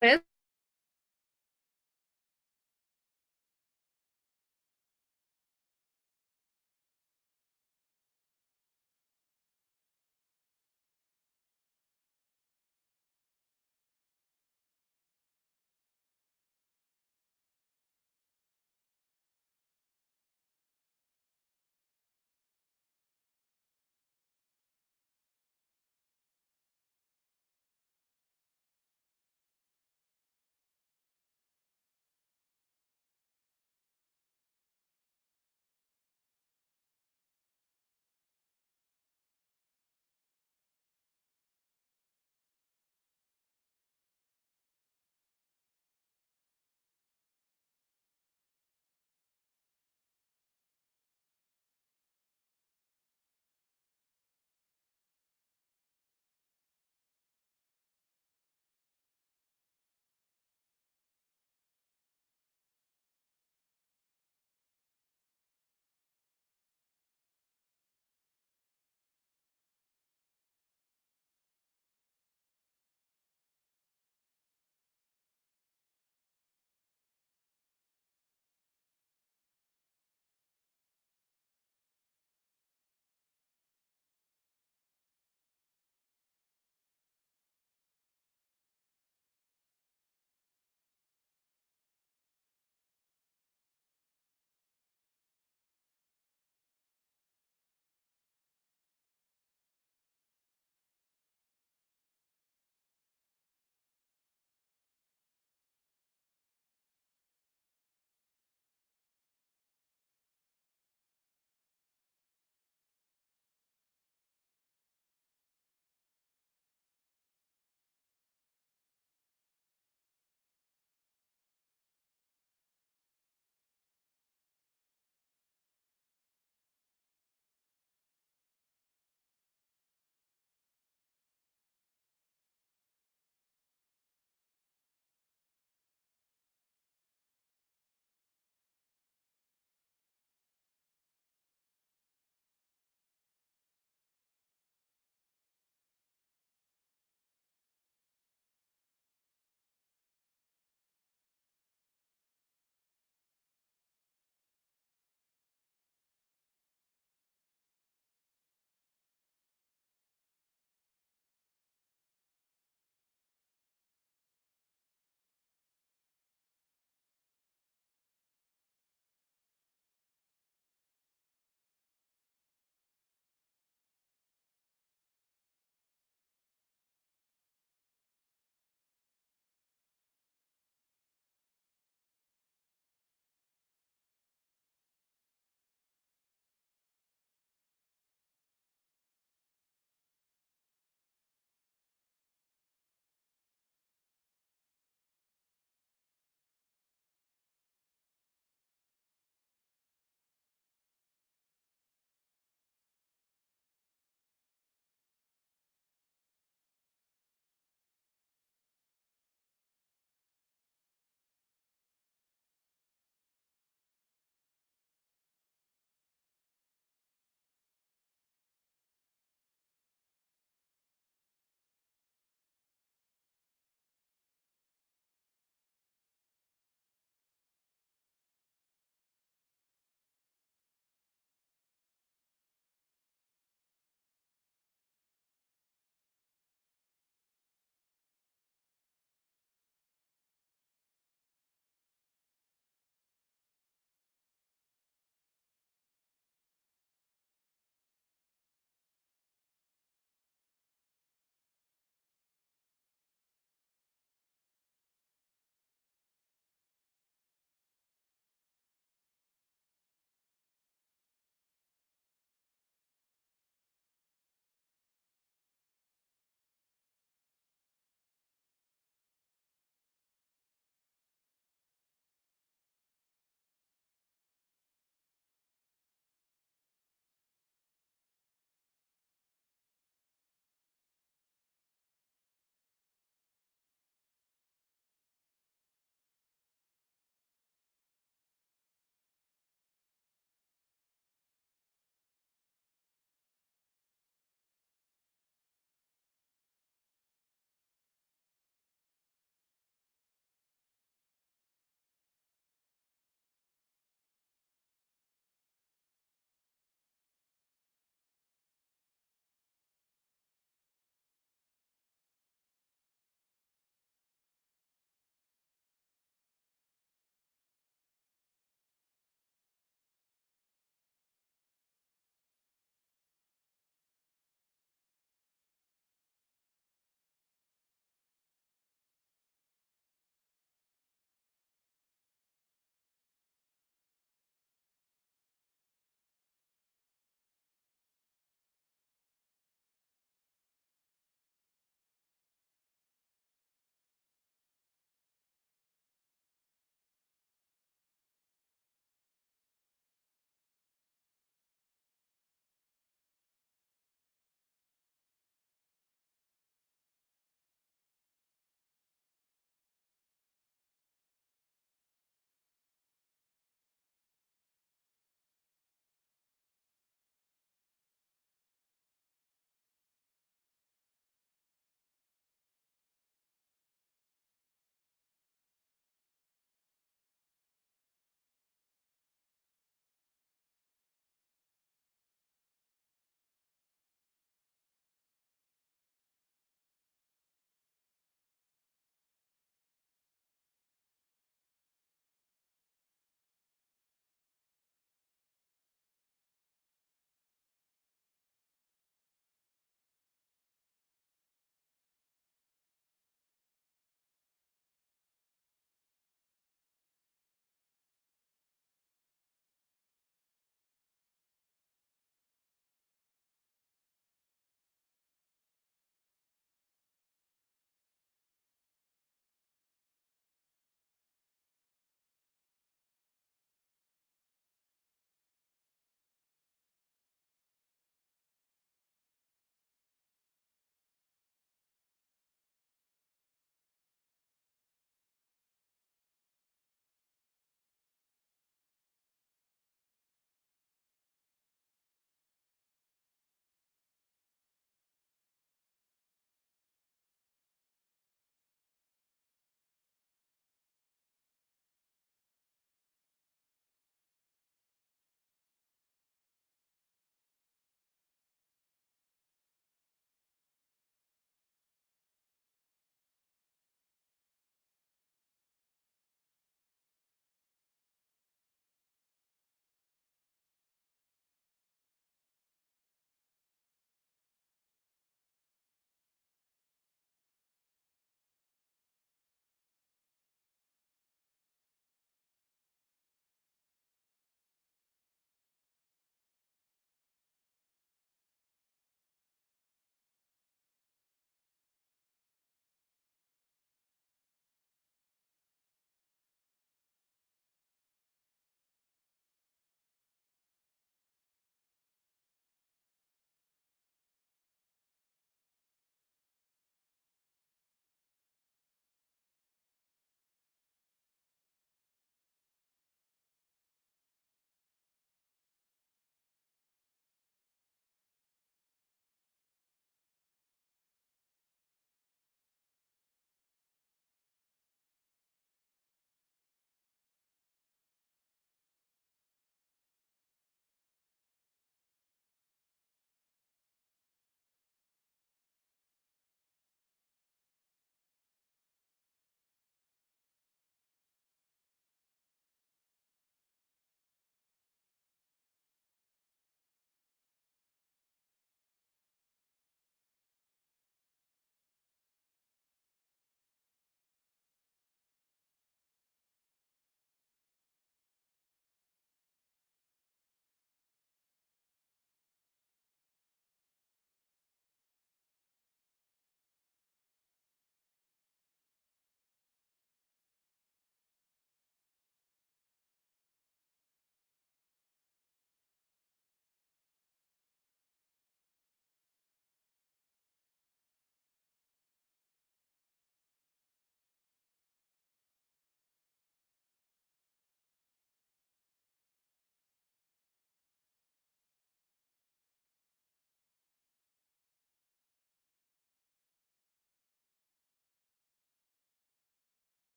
¿Ves?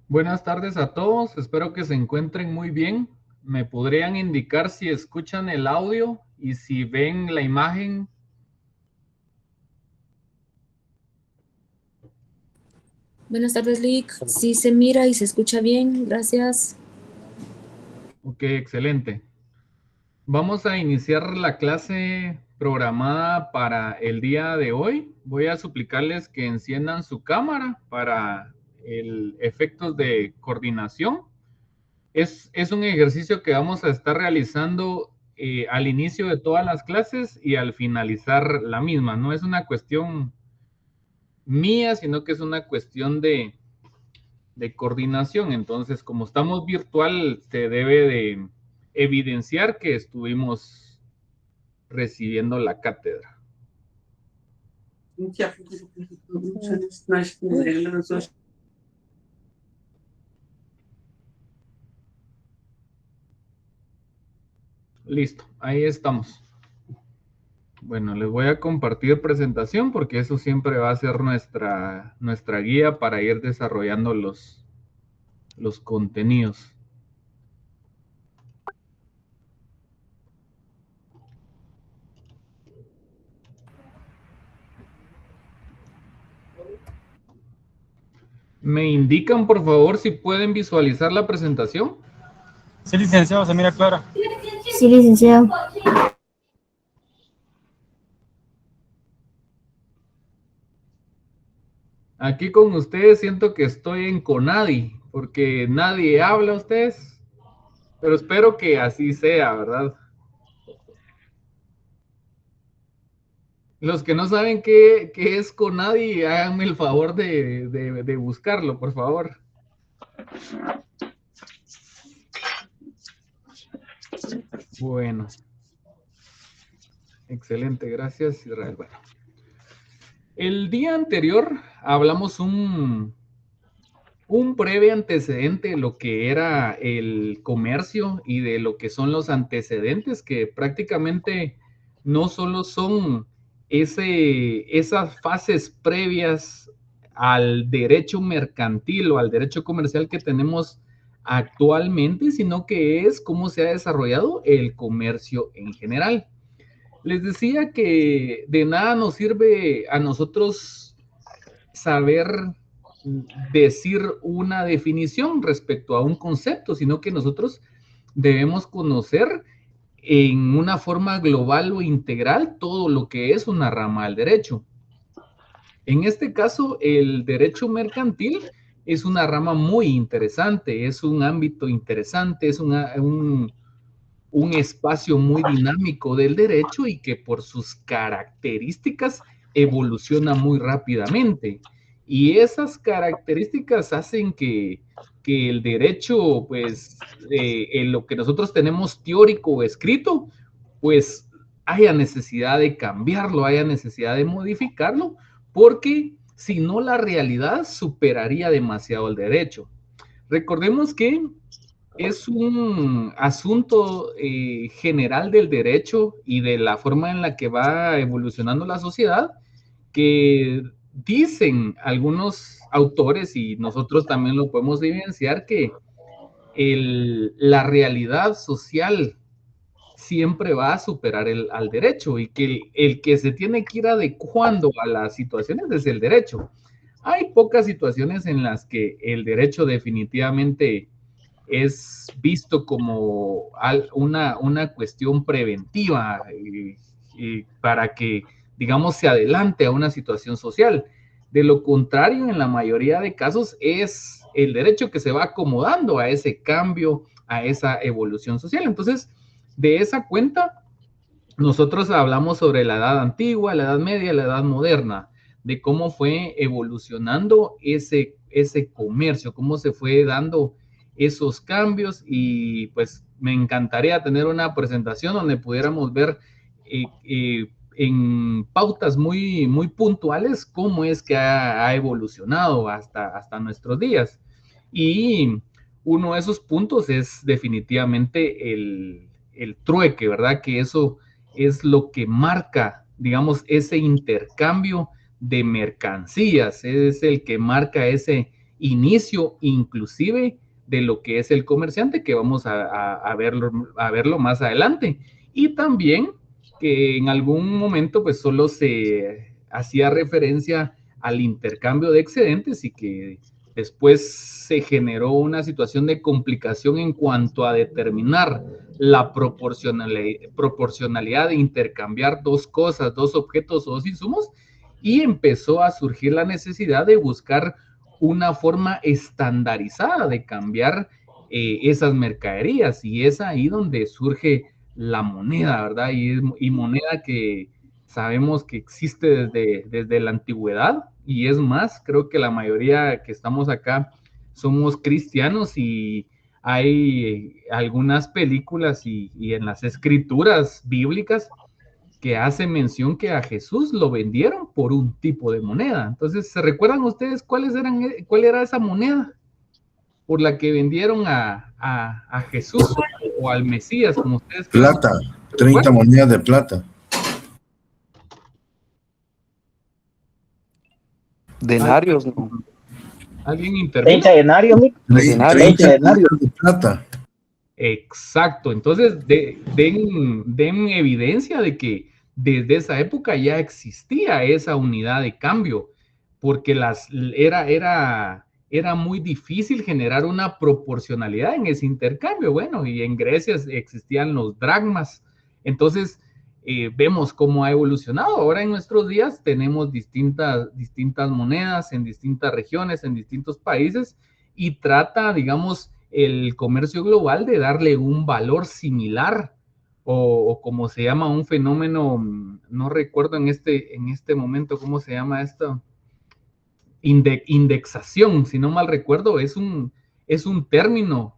Buenas tardes a todos, espero que se encuentren muy bien. ¿Me podrían indicar si escuchan el audio y si ven la imagen? Buenas tardes, Lick. Sí se mira y se escucha bien, gracias. Ok, excelente. Vamos a iniciar la clase programada para el día de hoy. Voy a suplicarles que enciendan su cámara para el efectos de coordinación. Es un ejercicio que vamos a estar realizando al inicio de todas las clases y al finalizar la misma. No es una cuestión mía, sino que es una cuestión de coordinación. Entonces, como estamos virtual, se debe de evidenciar que estuvimos recibiendo la cátedra. Listo, ahí estamos. Bueno, les voy a compartir presentación porque eso siempre va a ser nuestra guía para ir desarrollando los contenidos. ¿Me indican, por favor, si pueden visualizar la presentación? Sí, licenciado, se mira clara. Sí, licenciado. Aquí con ustedes siento que estoy en Conadi, porque nadie habla a ustedes, pero espero que así sea, ¿verdad? Los que no saben qué es Conadi, háganme el favor de buscarlo, por favor. Bueno. Excelente, gracias, Israel. Bueno. El día anterior hablamos un breve antecedente de lo que era el comercio y de lo que son los antecedentes, que prácticamente no solo son esas fases previas al derecho mercantil o al derecho comercial que tenemos actualmente, sino que es cómo se ha desarrollado el comercio en general. Les decía que de nada nos sirve a nosotros saber decir una definición respecto a un concepto, sino que nosotros debemos conocer en una forma global o integral todo lo que es una rama del derecho. En este caso, el derecho mercantil es una rama muy interesante, es un ámbito interesante, es un espacio muy dinámico del derecho y que por sus características evoluciona muy rápidamente. Y esas características hacen que el derecho, pues, en lo que nosotros tenemos teórico o escrito, pues haya necesidad de cambiarlo, haya necesidad de modificarlo, porque si no la realidad superaría demasiado el derecho. Recordemos que es un asunto general del derecho y de la forma en la que va evolucionando la sociedad, que dicen algunos autores, y nosotros también lo podemos evidenciar, que la realidad social siempre va a superar al derecho y que el que se tiene que ir adecuando a las situaciones es el derecho. Hay pocas situaciones en las que el derecho definitivamente es visto como una cuestión preventiva para que, digamos, se adelante a una situación social. De lo contrario, en la mayoría de casos es el derecho que se va acomodando a ese cambio, a esa evolución social. Entonces, de esa cuenta, nosotros hablamos sobre la edad antigua, la edad media, la edad moderna, de cómo fue evolucionando ese comercio, cómo se fue dando esos cambios y pues me encantaría tener una presentación donde pudiéramos ver en pautas muy puntuales cómo es que ha evolucionado hasta nuestros días. Y uno de esos puntos es definitivamente el trueque, ¿verdad? Que eso es lo que marca, digamos, ese intercambio de mercancías, es el que marca ese inicio inclusive de lo que es el comerciante, que vamos a verlo más adelante. Y también que en algún momento pues solo se hacía referencia al intercambio de excedentes y que después se generó una situación de complicación en cuanto a determinar la proporcionalidad de intercambiar dos cosas, dos objetos o dos insumos, y empezó a surgir la necesidad de buscar una forma estandarizada de cambiar esas mercaderías, y es ahí donde surge la moneda, ¿verdad? Y moneda que sabemos que existe desde la antigüedad, y es más, creo que la mayoría que estamos acá somos cristianos, y hay algunas películas y en las escrituras bíblicas que hace mención que a Jesús lo vendieron por un tipo de moneda. Entonces, ¿se recuerdan ustedes cuál era esa moneda por la que vendieron a Jesús o al Mesías, como ustedes quieran? Plata, 30 monedas de plata. Denarios, ¿no? ¿Alguien interviene? 30 denarios, Lick. 30 monedas de plata. Exacto. Entonces, den evidencia de que desde esa época ya existía esa unidad de cambio, porque era muy difícil generar una proporcionalidad en ese intercambio. Bueno, y en Grecia existían los dracmas. Entonces, vemos cómo ha evolucionado. Ahora en nuestros días tenemos distintas monedas en distintas regiones, en distintos países, y trata, digamos, el comercio global de darle un valor similar, o como se llama un fenómeno, no recuerdo en este momento cómo se llama esto, indexación, si no mal recuerdo, es un término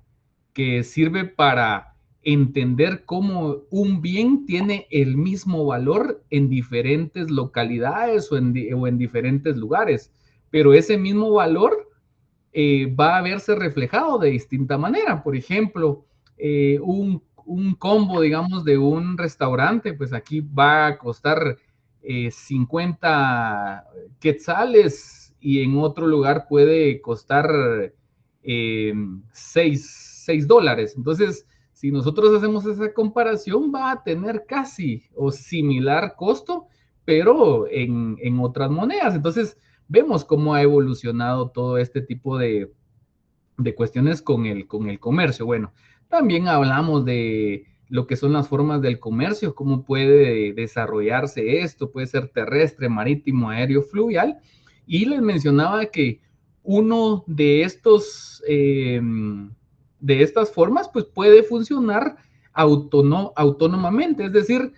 que sirve para entender cómo un bien tiene el mismo valor en diferentes localidades o en diferentes lugares, pero ese mismo valor va a verse reflejado de distinta manera. Por ejemplo, un combo, digamos, de un restaurante, pues aquí va a costar 50 quetzales, y en otro lugar puede costar 6 dólares. Entonces, si nosotros hacemos esa comparación, va a tener casi o similar costo, pero en otras monedas. Entonces, vemos cómo ha evolucionado todo este tipo de cuestiones con el comercio. Bueno, también hablamos de lo que son las formas del comercio, cómo puede desarrollarse esto, puede ser terrestre, marítimo, aéreo, fluvial, y les mencionaba que uno de estas formas, pues puede funcionar autónomamente, es decir,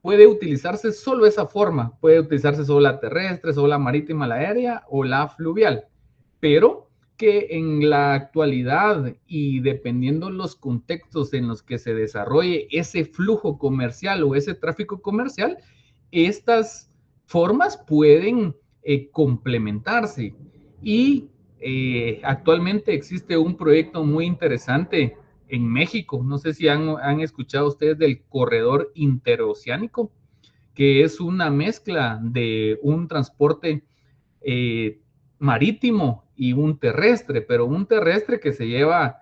puede utilizarse solo esa forma, puede utilizarse solo la terrestre, solo la marítima, la aérea o la fluvial, pero que en la actualidad y dependiendo los contextos en los que se desarrolle ese flujo comercial o ese tráfico comercial, estas formas pueden complementarse. Y actualmente existe un proyecto muy interesante en México, no sé si han escuchado ustedes del corredor interoceánico, que es una mezcla de un transporte marítimo y un terrestre, pero un terrestre que se lleva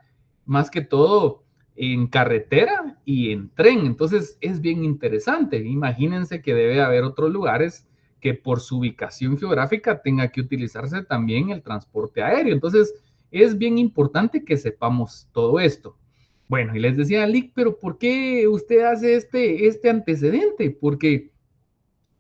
más que todo en carretera y en tren. Entonces es bien interesante. Imagínense que debe haber otros lugares que por su ubicación geográfica tenga que utilizarse también el transporte aéreo. Entonces es bien importante que sepamos todo esto. Bueno, y les decía, Lick, pero ¿por qué usted hace este antecedente? Porque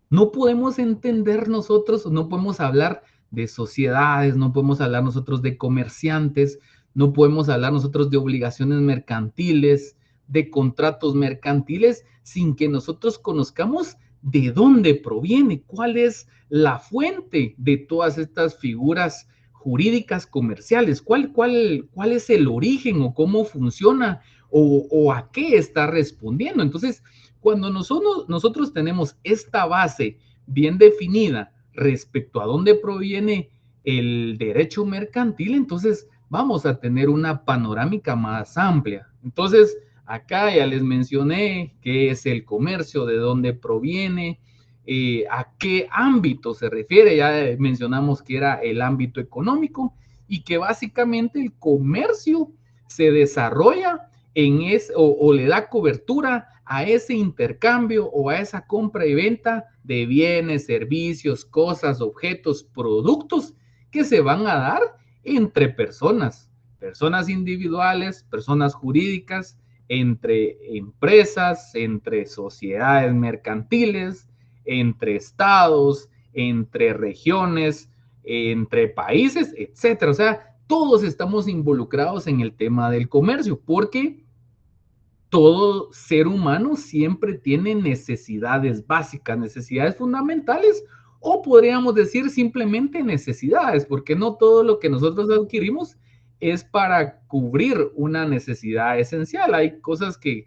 no podemos entender nosotros, no podemos hablar de sociedades, no podemos hablar nosotros de comerciantes, no podemos hablar nosotros de obligaciones mercantiles, de contratos mercantiles, sin que nosotros conozcamos de dónde proviene, cuál es la fuente de todas estas figuras jurídicas comerciales, cuál es el origen o cómo funciona o a qué está respondiendo. Entonces, cuando nosotros tenemos esta base bien definida respecto a dónde proviene el derecho mercantil, entonces vamos a tener una panorámica más amplia. Entonces, acá ya les mencioné qué es el comercio, de dónde proviene, a qué ámbito se refiere. Ya mencionamos que era el ámbito económico, y que básicamente el comercio se desarrolla o le da cobertura a ese intercambio o a esa compra y venta de bienes, servicios, cosas, objetos, productos que se van a dar entre personas individuales, personas jurídicas, entre empresas, entre sociedades mercantiles, entre estados, entre regiones, entre países, etcétera. O sea, todos estamos involucrados en el tema del comercio, porque todo ser humano siempre tiene necesidades básicas, necesidades fundamentales, o podríamos decir simplemente necesidades, porque no todo lo que nosotros adquirimos es para cubrir una necesidad esencial. Hay cosas que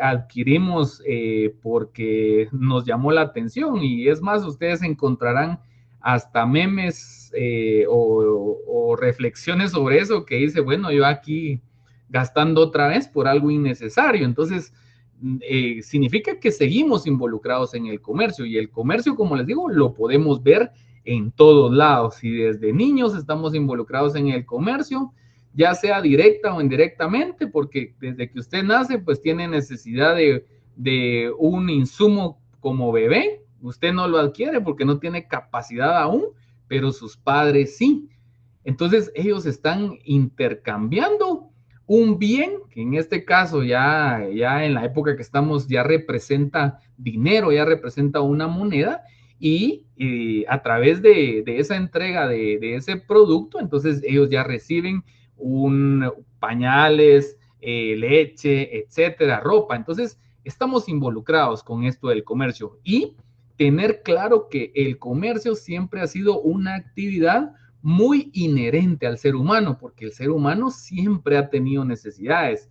adquirimos porque nos llamó la atención, y es más, ustedes encontrarán hasta memes o reflexiones sobre eso, que dice, bueno, yo aquí gastando otra vez por algo innecesario. Entonces, significa que seguimos involucrados en el comercio, y el comercio, como les digo, lo podemos ver en todos lados, y desde niños estamos involucrados en el comercio, ya sea directa o indirectamente, porque desde que usted nace, pues tiene necesidad de un insumo como bebé. Usted no lo adquiere porque no tiene capacidad aún, pero sus padres sí. Entonces ellos están intercambiando un bien, que en este caso ya en la época que estamos ya representa dinero, ya representa una moneda, y a través de esa entrega de ese producto, entonces ellos ya reciben pañales, leche, etcétera, ropa. Entonces estamos involucrados con esto del comercio, y tener claro que el comercio siempre ha sido una actividad muy inherente al ser humano, porque el ser humano siempre ha tenido necesidades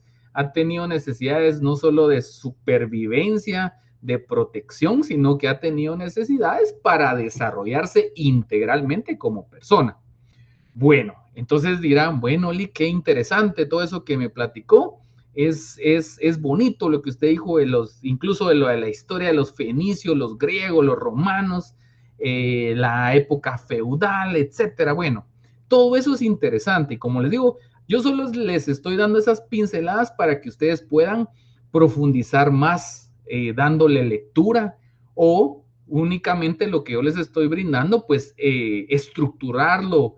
no solo de supervivencia, de protección, sino que ha tenido necesidades para desarrollarse integralmente como persona. Bueno, entonces dirán, bueno, Oli, qué interesante todo eso que me platicó. Es bonito lo que usted dijo incluso de la historia de los fenicios, los griegos, los romanos, la época feudal, etcétera. Bueno, todo eso es interesante, y como les digo, yo solo les estoy dando esas pinceladas para que ustedes puedan profundizar más, dándole lectura, o únicamente lo que yo les estoy brindando, pues estructurarlo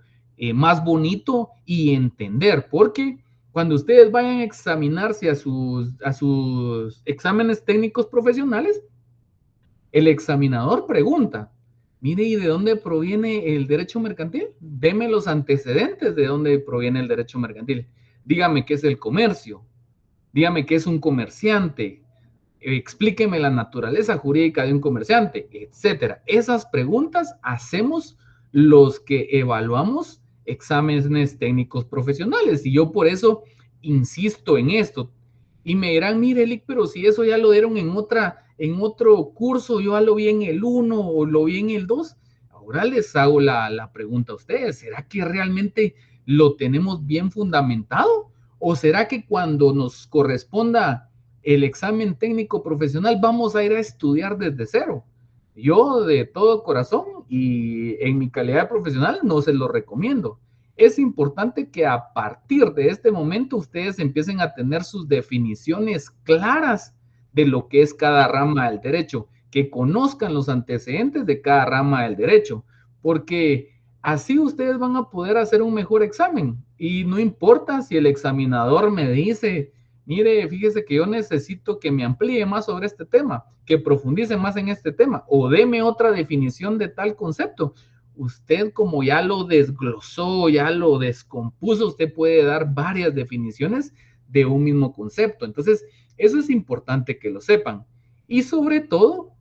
más bonito y entender, porque cuando ustedes vayan a examinarse a sus exámenes técnicos profesionales, el examinador pregunta, mire, ¿y de dónde proviene el derecho mercantil? Deme los antecedentes de dónde proviene el derecho mercantil. Dígame qué es el comercio. Dígame qué es un comerciante. Explíqueme la naturaleza jurídica de un comerciante, etcétera. Esas preguntas hacemos los que evaluamos exámenes técnicos profesionales, y yo por eso insisto en esto. Y me dirán, mire, Elic, pero si eso ya lo dieron en otro curso, yo ya lo vi en el 1 o lo vi en el 2. Ahora les hago la pregunta a ustedes, ¿será que realmente lo tenemos bien fundamentado? ¿O será que cuando nos corresponda el examen técnico profesional vamos a ir a estudiar desde cero? Yo de todo corazón y en mi calidad profesional no se lo recomiendo. Es importante que a partir de este momento ustedes empiecen a tener sus definiciones claras de lo que es cada rama del derecho, que conozcan los antecedentes de cada rama del derecho, porque así ustedes van a poder hacer un mejor examen. Y no importa si el examinador me dice, mire, fíjese que yo necesito que me amplíe más sobre este tema, que profundice más en este tema, o deme otra definición de tal concepto. Usted, como ya lo desglosó, ya lo descompuso, usted puede dar varias definiciones de un mismo concepto. Entonces, eso es importante que lo sepan. Y sobre todo,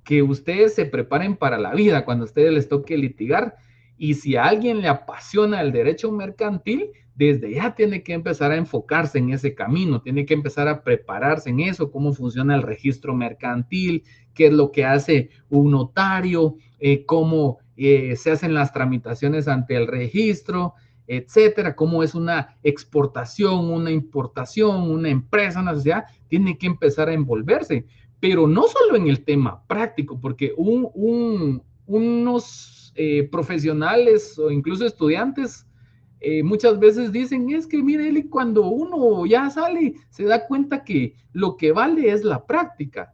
que ustedes se preparen para la vida cuando a ustedes les toque litigar. Y si a alguien le apasiona el derecho mercantil, desde ya tiene que empezar a enfocarse en ese camino, tiene que empezar a prepararse en eso, cómo funciona el registro mercantil, qué es lo que hace un notario, cómo se hacen las tramitaciones ante el registro, etcétera, cómo es una exportación, una importación, una empresa, una sociedad, tiene que empezar a envolverse, pero no solo en el tema práctico, porque unos profesionales o incluso estudiantes muchas veces dicen, es que mire, Eli, cuando uno ya sale, se da cuenta que lo que vale es la práctica.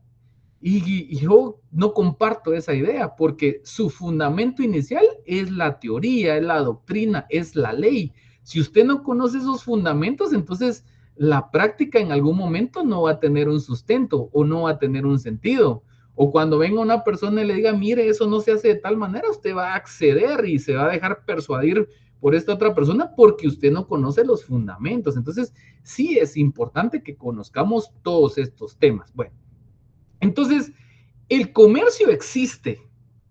Y yo no comparto esa idea, porque su fundamento inicial es la teoría, es la doctrina, es la ley. Si usted no conoce esos fundamentos, entonces la práctica en algún momento no va a tener un sustento o no va a tener un sentido. O cuando venga una persona y le diga, mire, eso no se hace de tal manera, usted va a acceder y se va a dejar persuadir por esta otra persona porque usted no conoce los fundamentos. Entonces, sí es importante que conozcamos todos estos temas. Bueno, entonces, el comercio existe,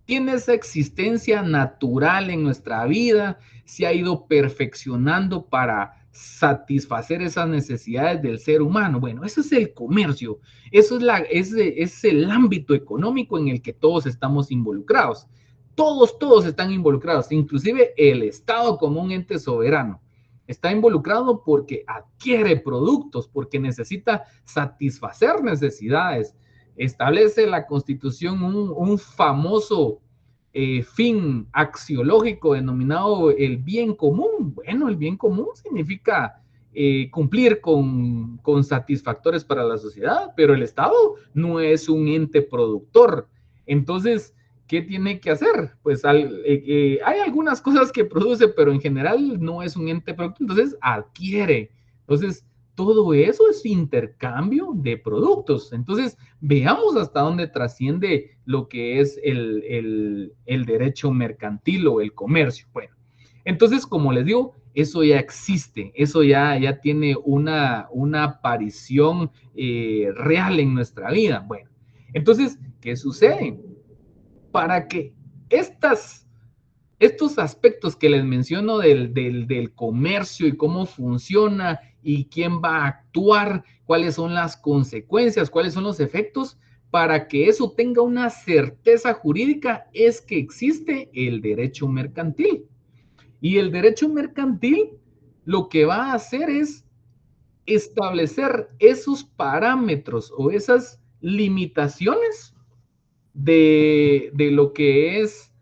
tiene esa existencia natural en nuestra vida, se ha ido perfeccionando para satisfacer esas necesidades del ser humano. Bueno, eso es el comercio, eso es el ámbito económico en el que todos estamos involucrados. Todos están involucrados, inclusive el Estado como un ente soberano. Está involucrado porque adquiere productos, porque necesita satisfacer necesidades. Establece la Constitución un famoso fin axiológico denominado el bien común. Bueno, el bien común significa cumplir con satisfactores para la sociedad, pero el Estado no es un ente productor. Entonces, ¿qué tiene que hacer? Pues hay algunas cosas que produce, pero en general no es un ente productor, entonces adquiere. Entonces, todo eso es intercambio de productos. Entonces, veamos hasta dónde trasciende lo que es el derecho mercantil o el comercio. Bueno, entonces, como les digo, eso ya existe, eso ya tiene una aparición real en nuestra vida. Bueno, entonces, ¿qué sucede? Para que estos aspectos que les menciono del comercio y cómo funciona y quién va a actuar, cuáles son las consecuencias, cuáles son los efectos, para que eso tenga una certeza jurídica, es que existe el derecho mercantil. Y el derecho mercantil lo que va a hacer es establecer esos parámetros o esas limitaciones de lo que es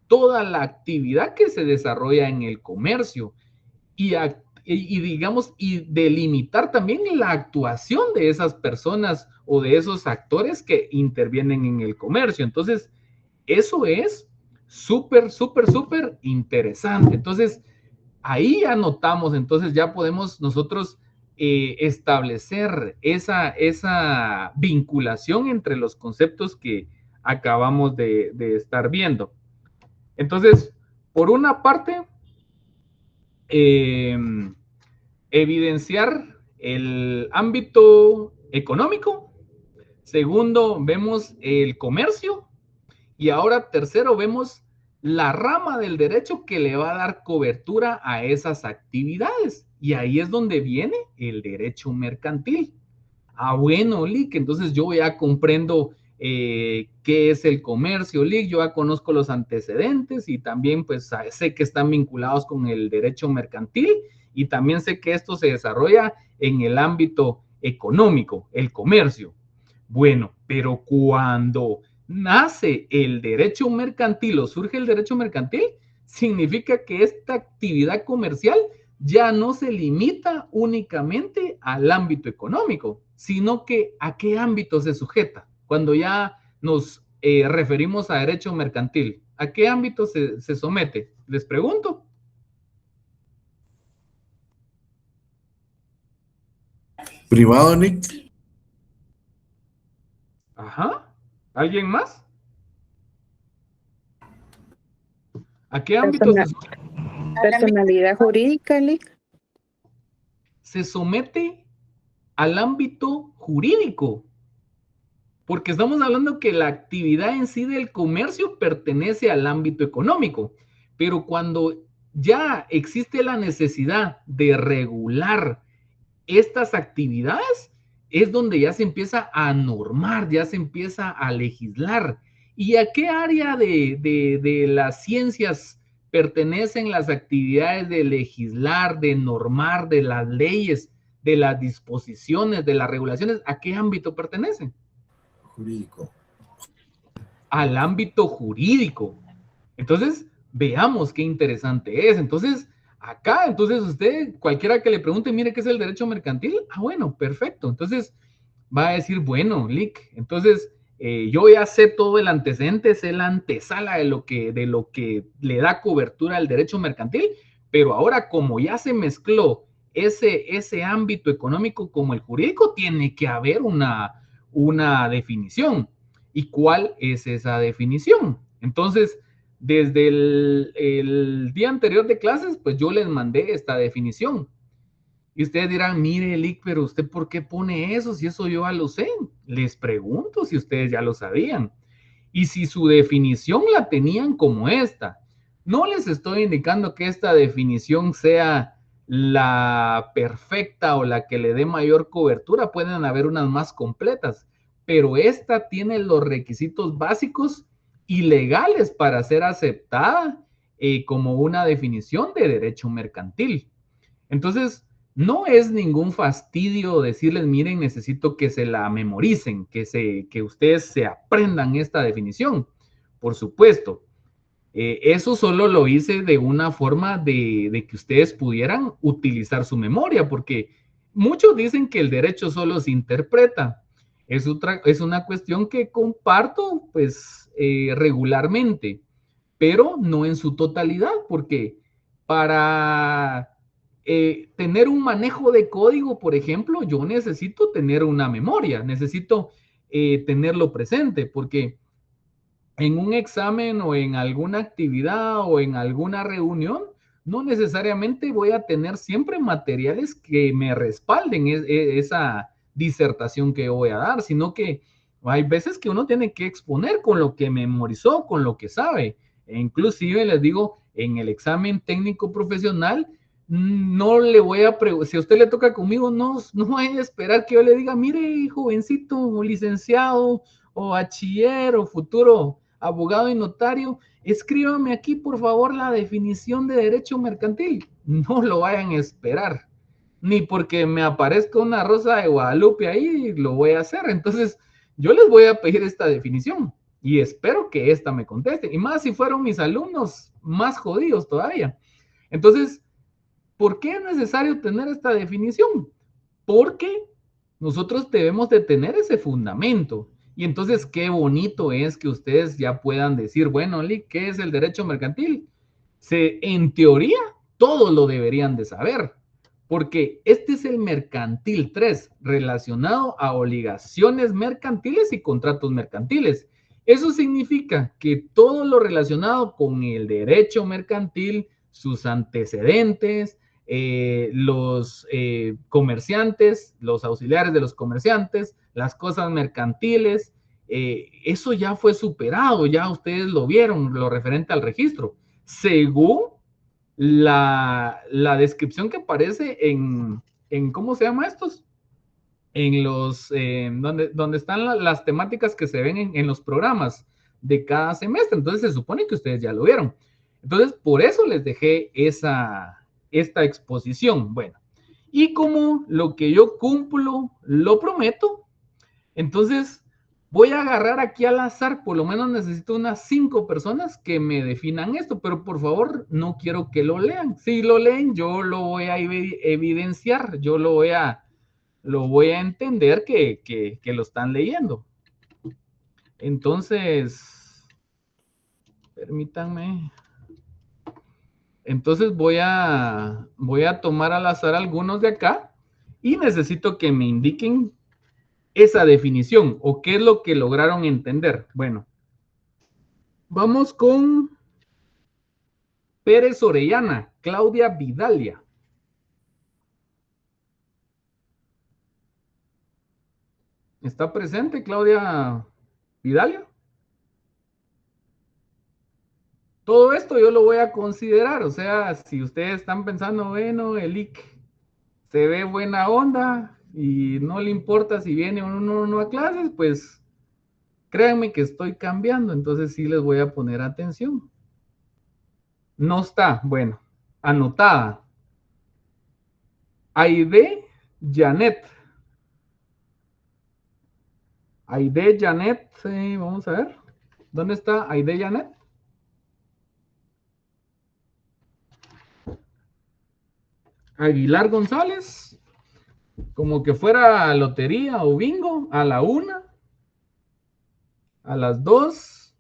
toda la actividad que se desarrolla en el comercio y delimitar también la actuación de esas personas o de esos actores que intervienen en el comercio. Entonces, eso es súper interesante. Entonces, ahí anotamos, entonces ya podemos nosotros establecer esa vinculación entre los conceptos que acabamos de estar viendo. Entonces, por una parte, evidenciar el ámbito económico. Segundo, vemos el comercio. Y ahora, tercero, vemos la rama del derecho que le va a dar cobertura a esas actividades. Y ahí es donde viene el derecho mercantil. Ah, bueno, Lick, entonces yo ya comprendo qué es el comercio, Lick, yo ya conozco los antecedentes y también pues sé que están vinculados con el derecho mercantil y también sé que esto se desarrolla en el ámbito económico, el comercio. Bueno, pero cuando nace el derecho mercantil o surge el derecho mercantil, significa que esta actividad comercial ya no se limita únicamente al ámbito económico, sino que a qué ámbito se sujeta. Cuando ya nos referimos a derecho mercantil, ¿a qué ámbito se somete? Les pregunto. ¿Privado, Nick? Ajá. ¿Alguien más? ¿A qué ámbito se somete? Personalidad jurídica, Lick. Se somete al ámbito jurídico, porque estamos hablando que la actividad en sí del comercio pertenece al ámbito económico, pero cuando ya existe la necesidad de regular estas actividades, es donde ya se empieza a normar, ya se empieza a legislar. ¿Y a qué área de las ciencias pertenecen las actividades de legislar, de normar, de las leyes, de las disposiciones, de las regulaciones? ¿A qué ámbito pertenecen? Jurídico. Al ámbito jurídico. Entonces, veamos qué interesante es. Entonces, Acá, entonces usted, cualquiera que le pregunte, mire, ¿qué es el derecho mercantil? Ah, bueno, perfecto. Entonces va a decir, bueno, Lick, entonces yo ya sé todo el antecedente, sé la antesala de lo que le da cobertura al derecho mercantil, pero ahora como ya se mezcló ese ámbito económico como el jurídico, tiene que haber una definición. ¿Y cuál es esa definición? Entonces, desde el día anterior de clases, pues yo les mandé esta definición. Y ustedes dirán, mire, Lick, pero ¿usted por qué pone eso? Si eso yo ya lo sé. Les pregunto si ustedes ya lo sabían. Y si su definición la tenían como esta. No les estoy indicando que esta definición sea la perfecta o la que le dé mayor cobertura. Pueden haber unas más completas. Pero esta tiene los requisitos básicos y legales para ser aceptada como una definición de derecho mercantil. Entonces, no es ningún fastidio decirles, miren, necesito que se la memoricen, que ustedes se aprendan esta definición. Por supuesto, eso solo lo hice de una forma de que ustedes pudieran utilizar su memoria, porque muchos dicen que el derecho solo se interpreta. Es una cuestión que comparto, pues, regularmente, pero no en su totalidad, porque para tener un manejo de código, por ejemplo, yo necesito tener una memoria, necesito tenerlo presente, porque en un examen o en alguna actividad o en alguna reunión, no necesariamente voy a tener siempre materiales que me respalden esa disertación que voy a dar, sino que hay veces que uno tiene que exponer con lo que memorizó, con lo que sabe. E inclusive les digo, en el examen técnico profesional, no le voy a preguntar, si a usted le toca conmigo, no voy a esperar que yo le diga, mire, jovencito, o licenciado, o bachiller, o futuro abogado y notario, escríbame aquí, por favor, la definición de derecho mercantil. No lo vayan a esperar, ni porque me aparezca una rosa de Guadalupe ahí, lo voy a hacer. Entonces, yo les voy a pedir esta definición y espero que esta me conteste. Y más si fueron mis alumnos, más jodidos todavía. Entonces, ¿por qué es necesario tener esta definición? Porque nosotros debemos de tener ese fundamento. Y entonces, qué bonito es que ustedes ya puedan decir, bueno, Lick, ¿qué es el derecho mercantil? En teoría, todos lo deberían de saber, porque este es el mercantil 3, relacionado a obligaciones mercantiles y contratos mercantiles. Eso significa que todo lo relacionado con el derecho mercantil, sus antecedentes, los comerciantes, los auxiliares de los comerciantes, las cosas mercantiles, eso ya fue superado, ya ustedes lo vieron, lo referente al registro, según la descripción que aparece en ¿cómo se llama estos? En los, donde están las temáticas que se ven en los programas de cada semestre. Entonces se supone que ustedes ya lo vieron. Entonces, por eso les dejé esta exposición. Bueno, y como lo que yo cumplo, lo prometo, entonces voy a agarrar aquí al azar, por lo menos necesito unas 5 personas que me definan esto, pero por favor no quiero que lo lean. Si lo leen, yo lo voy a evidenciar, yo lo voy a entender que lo están leyendo. Entonces, permítanme. Entonces voy a tomar al azar algunos de acá y necesito que me indiquen esa definición o qué es lo que lograron entender. Bueno, vamos con Pérez Orellana, Claudia Vidalia. ¿Está presente Claudia Vidalia? Todo esto yo lo voy a considerar, o sea, si ustedes están pensando, bueno, el IC se ve buena onda y no le importa si viene o no a clases, pues créanme que estoy cambiando, entonces sí les voy a poner atención. No está, bueno, anotada. Aide Janet. Aide Janet, vamos a ver. ¿Dónde está Aide Janet? Aguilar González, como que fuera lotería o bingo, a la 1, a las 2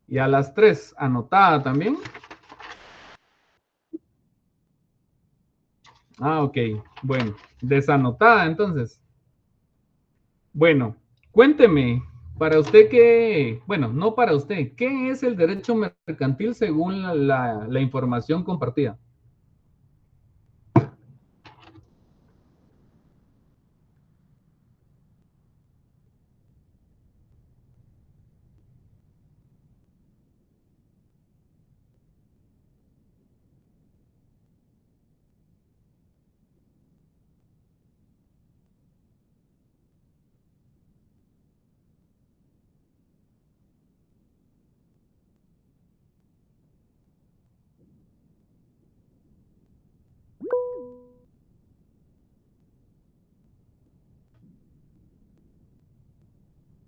y a las 3, anotada también. Ah, ok, bueno, desanotada entonces. Bueno, cuénteme, para usted qué, bueno, no para usted, ¿qué es el derecho mercantil según la información compartida?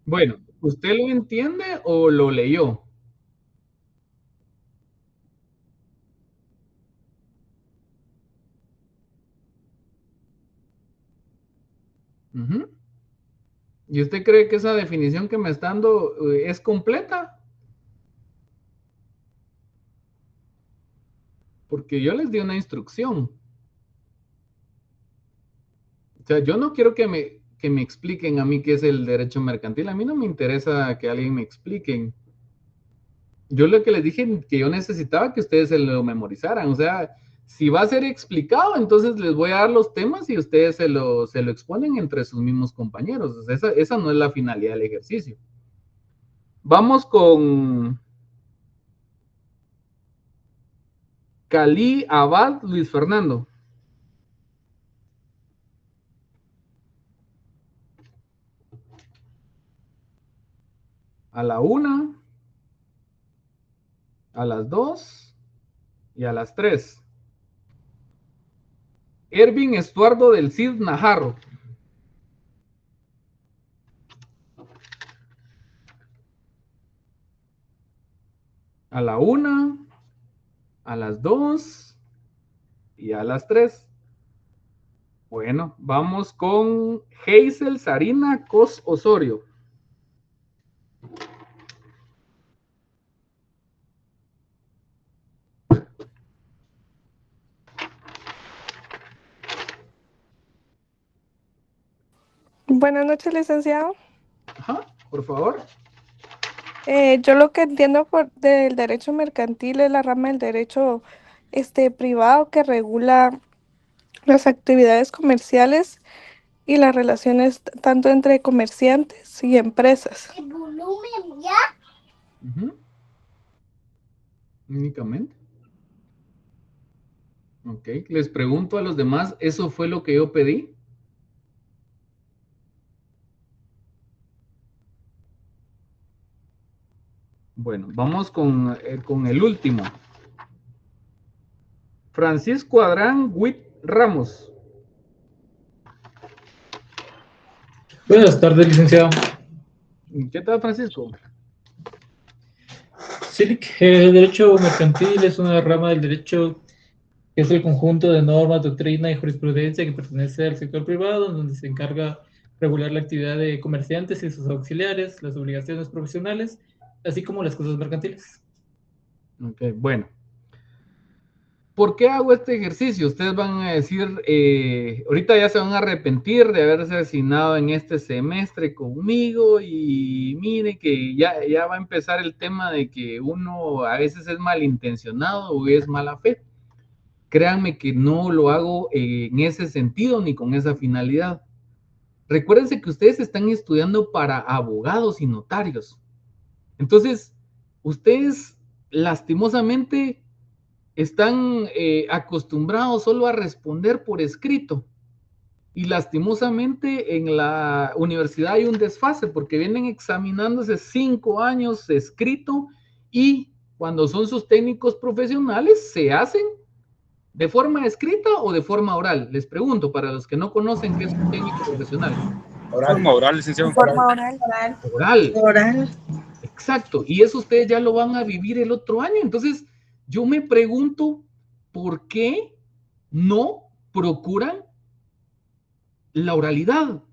Bueno, ¿usted lo entiende o lo leyó? Ujú. ¿Y usted cree que esa definición que me está dando es completa? Porque yo les di una instrucción. O sea, yo no quiero que me expliquen a mí qué es el derecho mercantil. A mí no me interesa que alguien me expliquen. Yo lo que les dije que yo necesitaba que ustedes se lo memorizaran. O sea, si va a ser explicado, entonces les voy a dar los temas y ustedes se lo exponen entre sus mismos compañeros. O sea, esa no es la finalidad del ejercicio. Vamos con Cali Abad Luis Fernando. A la 1, a las 2 y a las 3. Ervin Estuardo del Cid Najarro. A la 1, a las 2 y a las 3. Bueno, vamos con Hazel Sarina Cos Osorio. Buenas noches, licenciado. Ajá, por favor. Yo lo que entiendo del derecho mercantil es la rama del derecho privado que regula las actividades comerciales y las relaciones tanto entre comerciantes y empresas. ¿El volumen ya? Únicamente. Ok, les pregunto a los demás, ¿eso fue lo que yo pedí? Bueno, vamos con el último. Francisco Adrán Huit Ramos. Buenas tardes, licenciado. ¿Qué tal, Francisco? Sí, el derecho mercantil es una rama del derecho que es el conjunto de normas, doctrina y jurisprudencia que pertenece al sector privado, donde se encarga regular la actividad de comerciantes y sus auxiliares, las obligaciones profesionales, así como las cosas mercantiles. Ok, bueno. ¿Por qué hago este ejercicio? Ustedes van a decir, ahorita ya se van a arrepentir de haberse asignado en este semestre conmigo y mire que ya va a empezar el tema de que uno a veces es malintencionado o es mala fe. Créanme que no lo hago en ese sentido ni con esa finalidad. Recuérdense que ustedes están estudiando para abogados y notarios. Entonces, ustedes lastimosamente están acostumbrados solo a responder por escrito. Y lastimosamente en la universidad hay un desfase porque vienen examinándose 5 años escrito y cuando son sus técnicos profesionales se hacen de forma escrita o de forma oral. Les pregunto, para los que no conocen qué es un técnico profesional. Oral. Forma oral, licenciado. Forma oral. Oral. Oral. Exacto. Y eso ustedes ya lo van a vivir el otro año. Entonces, yo me pregunto, ¿por qué no procuran la oralidad.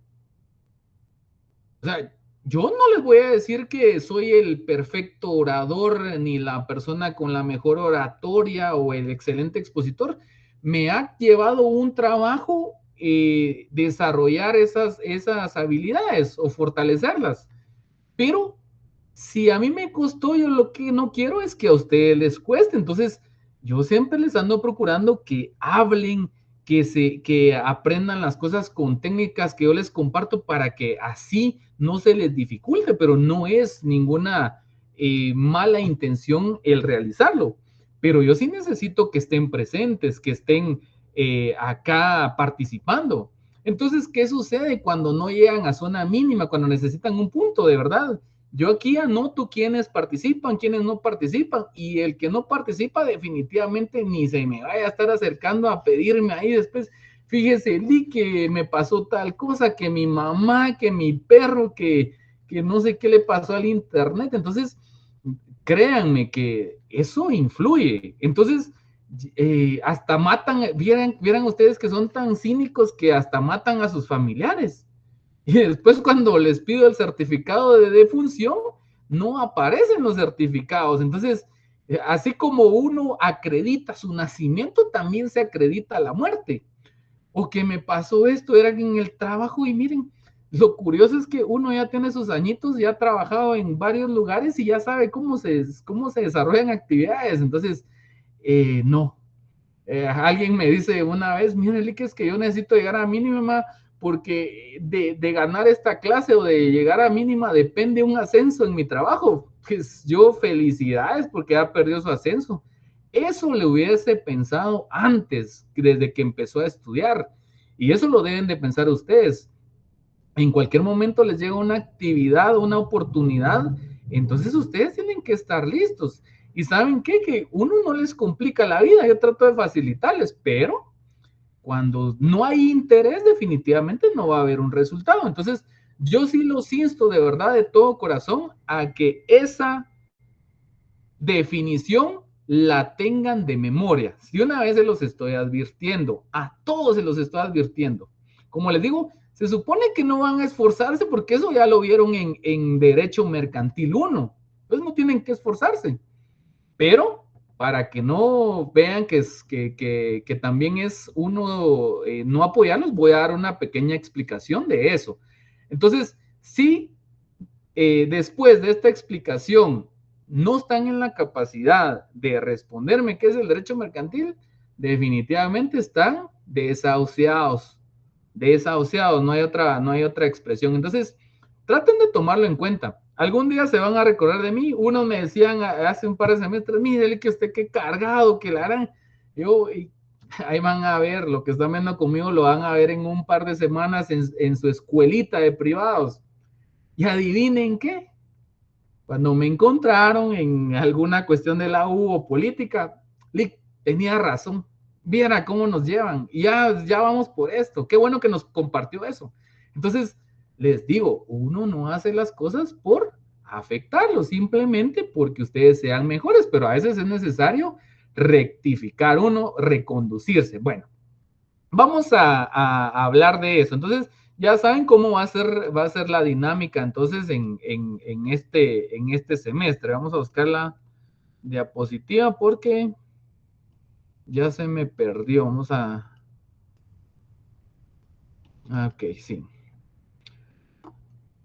O sea, yo no les voy a decir que soy el perfecto orador ni la persona con la mejor oratoria o el excelente expositor. Me ha llevado un trabajo desarrollar esas habilidades o fortalecerlas. Pero si a mí me costó, yo lo que no quiero es que a ustedes les cueste. Entonces, yo siempre les ando procurando que hablen, que aprendan las cosas con técnicas que yo les comparto para que así no se les dificulte, pero no es ninguna mala intención el realizarlo. Pero yo sí necesito que estén presentes, que estén acá participando. Entonces, ¿qué sucede cuando no llegan a zona mínima, cuando necesitan un punto de verdad? Yo aquí anoto quiénes participan, quiénes no participan, y el que no participa definitivamente ni se me vaya a estar acercando a pedirme ahí después. Fíjese, Lee, que me pasó tal cosa, que mi mamá, que mi perro, que no sé qué le pasó al internet. Entonces, créanme que eso influye. Entonces, hasta matan, vieran ustedes que son tan cínicos que hasta matan a sus familiares. Y después cuando les pido el certificado de defunción, no aparecen los certificados. Entonces, así como uno acredita su nacimiento, también se acredita la muerte. O que me pasó esto, era en el trabajo y miren, lo curioso es que uno ya tiene sus añitos, ya ha trabajado en varios lugares y ya sabe cómo se desarrollan actividades. Entonces, no, alguien me dice una vez, mire, Lick, es que yo necesito llegar a mínima porque de ganar esta clase o de llegar a mínima depende un ascenso en mi trabajo. Pues yo felicidades porque ha perdido su ascenso. Eso le hubiese pensado antes, desde que empezó a estudiar. Y eso lo deben de pensar ustedes. En cualquier momento les llega una actividad, una oportunidad, entonces ustedes tienen que estar listos. Y ¿saben qué? Que uno no les complica la vida, yo trato de facilitarles, pero cuando no hay interés, definitivamente no va a haber un resultado. Entonces, yo sí los insto de verdad, de todo corazón, a que esa definición la tengan de memoria. Si una vez se los estoy advirtiendo, a todos se los estoy advirtiendo. Como les digo, se supone que no van a esforzarse porque eso ya lo vieron en Derecho Mercantil 1. Entonces no tienen que esforzarse. Pero para que no vean que también es uno no apoyarlos, voy a dar una pequeña explicación de eso. Entonces, sí, después de esta explicación no están en la capacidad de responderme qué es el derecho mercantil, definitivamente están desahuciados, desahuciados, no hay otra expresión. Entonces, traten de tomarlo en cuenta. Algún día se van a recordar de mí. Unos me decían hace un par de semestres, mire, que usted qué cargado, que la harán. Yo, ahí van a ver, lo que están viendo conmigo lo van a ver en un par de semanas en su escuelita de privados. Y adivinen qué, cuando me encontraron en alguna cuestión de la U o política, Lick tenía razón. Viera cómo nos llevan. Y ya vamos por esto. Qué bueno que nos compartió eso. Entonces, les digo, uno no hace las cosas por afectarlos, simplemente porque ustedes sean mejores, pero a veces es necesario rectificar uno, reconducirse. Bueno, vamos a hablar de eso. Entonces, ya saben cómo va a ser la dinámica entonces en este semestre. Vamos a buscar la diapositiva porque ya se me perdió. Vamos a... Ok, sí.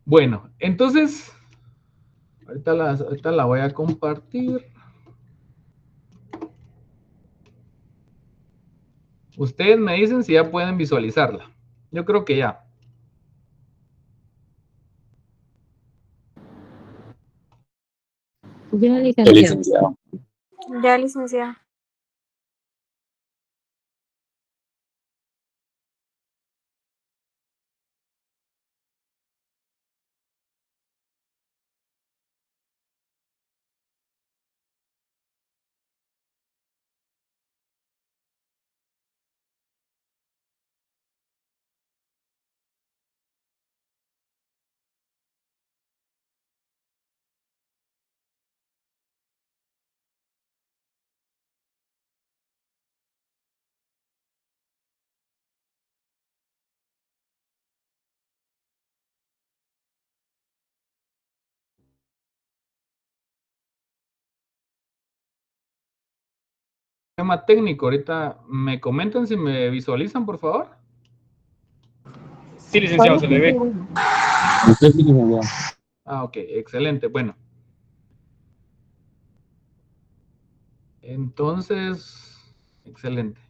Bueno, entonces, ahorita la voy a compartir. Ustedes me dicen si ya pueden visualizarla. Yo creo que ya. Ya, El licenciado. licenciado. Ya, licenciada. Tema técnico, ahorita me comentan si me visualizan, por favor. Sí, licenciado, se le ve. Ah, ok, excelente, bueno. Entonces, excelente.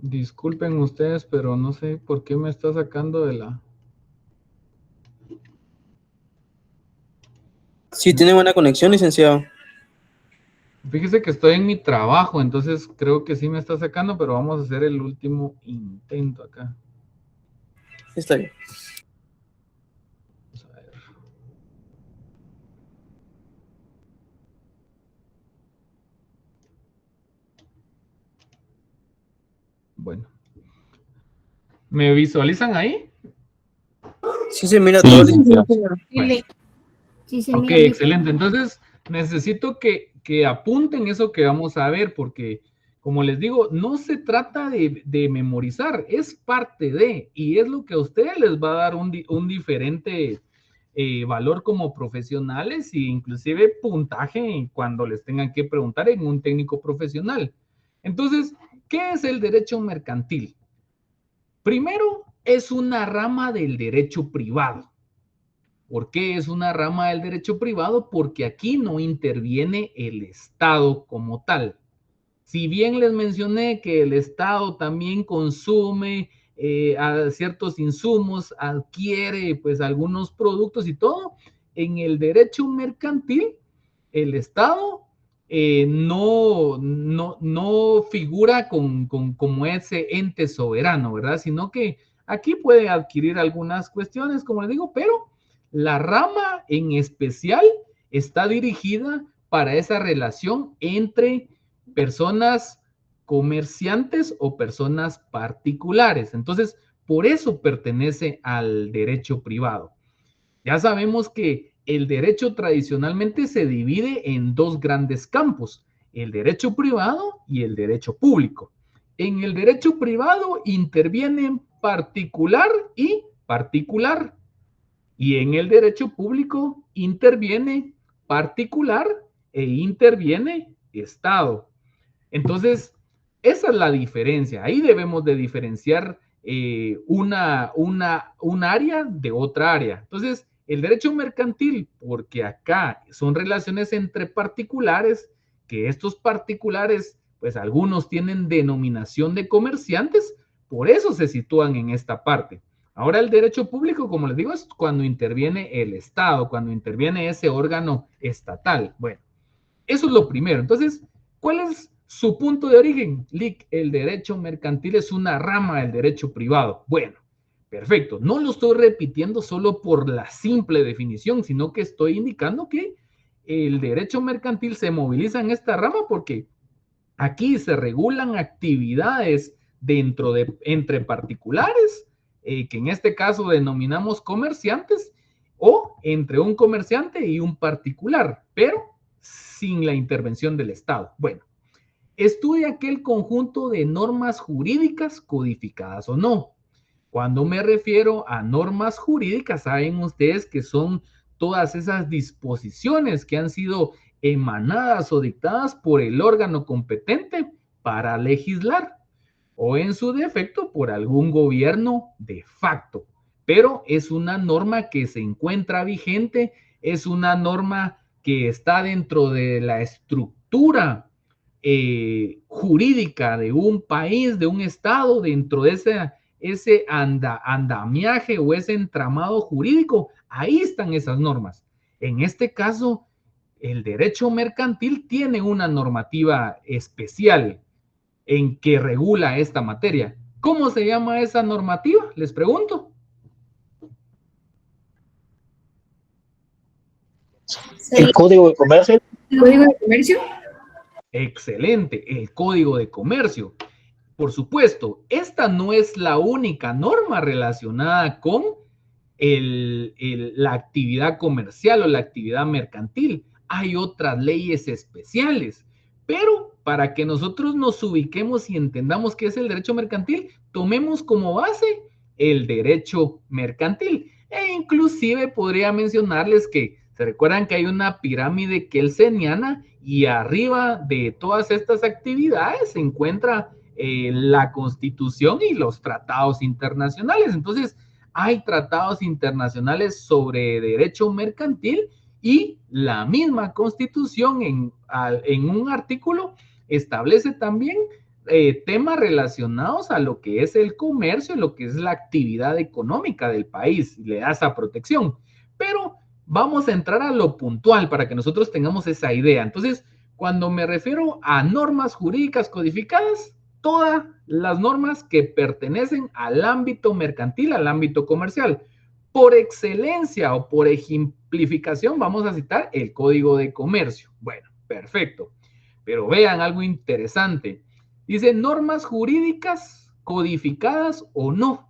Disculpen ustedes, pero no sé por qué me está sacando de la... Sí, tiene buena conexión, licenciado. Fíjese que estoy en mi trabajo, entonces creo que sí me está sacando, pero vamos a hacer el último intento acá. Está bien. Vamos a ver. Bueno. ¿Me visualizan ahí? Sí, se mira todo, licenciado. Bueno. Sí, se Ok, mira. excelente. Entonces, necesito que apunten eso que vamos a ver, porque, como les digo, no se trata de memorizar, es parte de, y es lo que a ustedes les va a dar un diferente valor como profesionales e inclusive puntaje cuando les tengan que preguntar en un técnico profesional. Entonces, ¿qué es el derecho mercantil? Primero, es una rama del derecho privado. ¿Por qué es una rama del derecho privado? Porque aquí no interviene el Estado como tal. Si bien les mencioné que el Estado también consume a ciertos insumos, adquiere pues algunos productos y todo, en el derecho mercantil, el Estado no figura como ese ente soberano, ¿verdad? Sino que aquí puede adquirir algunas cuestiones, como les digo, pero la rama en especial está dirigida para esa relación entre personas comerciantes o personas particulares. Entonces, por eso pertenece al derecho privado. Ya sabemos que el derecho tradicionalmente se divide en dos grandes campos, el derecho privado y el derecho público. En el derecho privado intervienen particular y particular. Y en el derecho público interviene particular e interviene Estado. Entonces, esa es la diferencia. Ahí debemos de diferenciar un área de otra área. Entonces, el derecho mercantil, porque acá son relaciones entre particulares, que estos particulares, pues algunos tienen denominación de comerciantes, por eso se sitúan en esta parte. Ahora el derecho público, como les digo, es cuando interviene el Estado, cuando interviene ese órgano estatal. Bueno, eso es lo primero. Entonces, ¿cuál es su punto de origen? Lic, el derecho mercantil es una rama del derecho privado. Bueno, perfecto. No lo estoy repitiendo solo por la simple definición, sino que estoy indicando que el derecho mercantil se moviliza en esta rama porque aquí se regulan actividades entre particulares, que en este caso denominamos comerciantes, o entre un comerciante y un particular, pero sin la intervención del Estado. Bueno, estudia aquel conjunto de normas jurídicas codificadas o no. Cuando me refiero a normas jurídicas, saben ustedes que son todas esas disposiciones que han sido emanadas o dictadas por el órgano competente para legislar o en su defecto por algún gobierno de facto. Pero es una norma que se encuentra vigente, es una norma que está dentro de la estructura jurídica de un país, de un estado, dentro de ese andamiaje o ese entramado jurídico, ahí están esas normas. En este caso, el derecho mercantil tiene una normativa especial en que regula esta materia. ¿Cómo se llama esa normativa? Les pregunto. ¿El Código de Comercio? ¿El Código de Comercio? Excelente, el Código de Comercio. Por supuesto, esta no es la única norma relacionada con la actividad comercial o la actividad mercantil. Hay otras leyes especiales, pero para que nosotros nos ubiquemos y entendamos qué es el derecho mercantil, tomemos como base el derecho mercantil. E inclusive podría mencionarles que se recuerdan que hay una pirámide kelseniana y arriba de todas estas actividades se encuentra la Constitución y los tratados internacionales. Entonces, hay tratados internacionales sobre derecho mercantil y la misma Constitución en un artículo establece también temas relacionados a lo que es el comercio, lo que es la actividad económica del país, le da esa protección. Pero vamos a entrar a lo puntual para que nosotros tengamos esa idea. Entonces, cuando me refiero a normas jurídicas codificadas, todas las normas que pertenecen al ámbito mercantil, al ámbito comercial. Por excelencia o por ejemplificación, vamos a citar el Código de Comercio. Bueno, perfecto. Pero vean algo interesante. Dice normas jurídicas codificadas o no.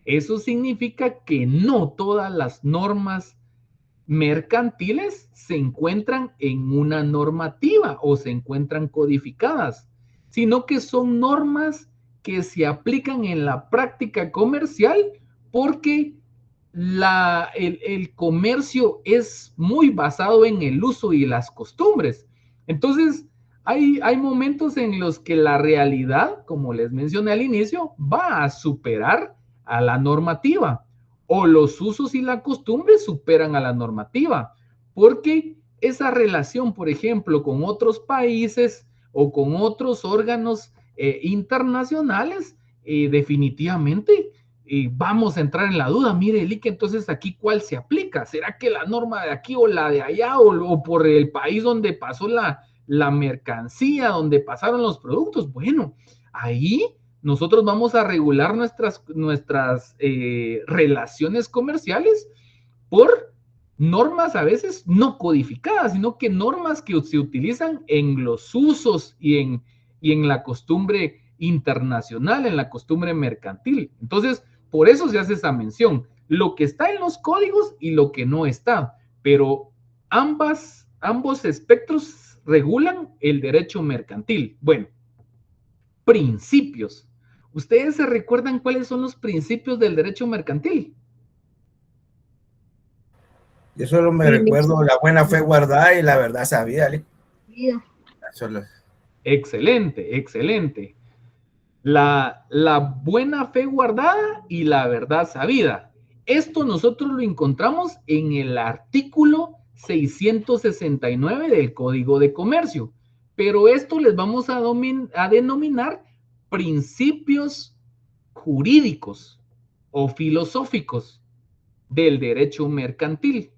Eso significa que no todas las normas mercantiles se encuentran en una normativa o se encuentran codificadas, sino que son normas que se aplican en la práctica comercial porque el comercio es muy basado en el uso y las costumbres. Entonces, hay momentos en los que la realidad, como les mencioné al inicio, va a superar a la normativa, o los usos y la costumbre superan a la normativa, porque esa relación, por ejemplo, con otros países o con otros órganos internacionales, definitivamente vamos a entrar en la duda. Mire, Lick, entonces aquí ¿cuál se aplica? ¿Será que la norma de aquí o la de allá o por el país donde pasó la mercancía, donde pasaron los productos? Bueno, ahí nosotros vamos a regular nuestras relaciones comerciales por normas a veces no codificadas, sino que normas que se utilizan en los usos y en la costumbre internacional, en la costumbre mercantil. Entonces, por eso se hace esa mención, lo que está en los códigos y lo que no está, pero ambos espectros regulan el derecho mercantil. Bueno, principios. ¿Ustedes se recuerdan cuáles son los principios del derecho mercantil? Yo solo me recuerdo la buena fe guardada y la verdad sabida. Excelente, excelente. La buena fe guardada y la verdad sabida. Esto nosotros lo encontramos en el artículo 669 del Código de Comercio, pero esto les vamos a denominar principios jurídicos o filosóficos del derecho mercantil.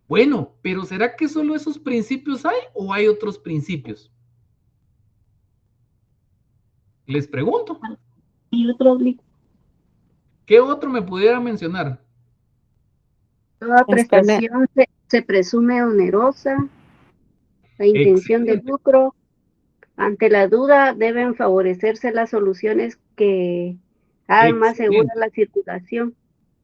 Bueno, pero ¿será que solo esos principios hay o hay otros principios? Les pregunto. ¿Y otro? ¿Qué otro me pudiera mencionar? Toda prestación se presume onerosa, la intención de lucro. Ante la duda deben favorecerse las soluciones que hagan más segura la circulación.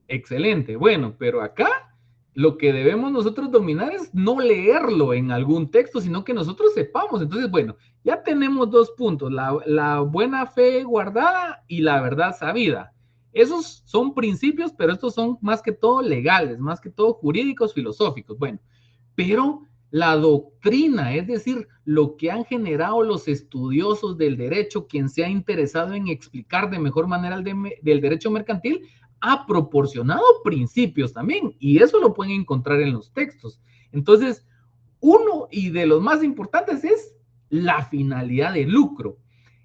Excelente. Bueno, pero acá lo que debemos nosotros dominar es no leerlo en algún texto, sino que nosotros sepamos. Entonces, bueno, ya tenemos dos puntos, la buena fe guardada y la verdad sabida. Esos son principios, pero estos son más que todo legales, más que todo jurídicos, filosóficos. Bueno, pero la doctrina, es decir, lo que han generado los estudiosos del derecho, quien se ha interesado en explicar de mejor manera del derecho mercantil, ha proporcionado principios también, y eso lo pueden encontrar en los textos. Entonces, uno y de los más importantes es la finalidad de lucro.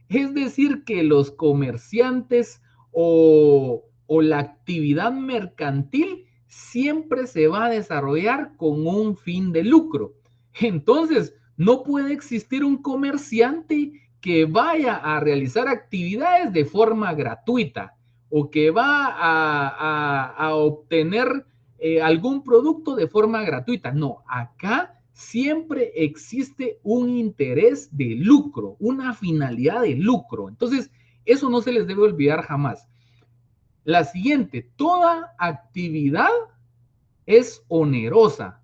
Es decir, que los comerciantes o la actividad mercantil siempre se va a desarrollar con un fin de lucro. Entonces, no puede existir un comerciante que vaya a realizar actividades de forma gratuita o que va a obtener algún producto de forma gratuita. No, acá siempre existe un interés de lucro, una finalidad de lucro. Entonces, eso no se les debe olvidar jamás. La siguiente, toda actividad es onerosa.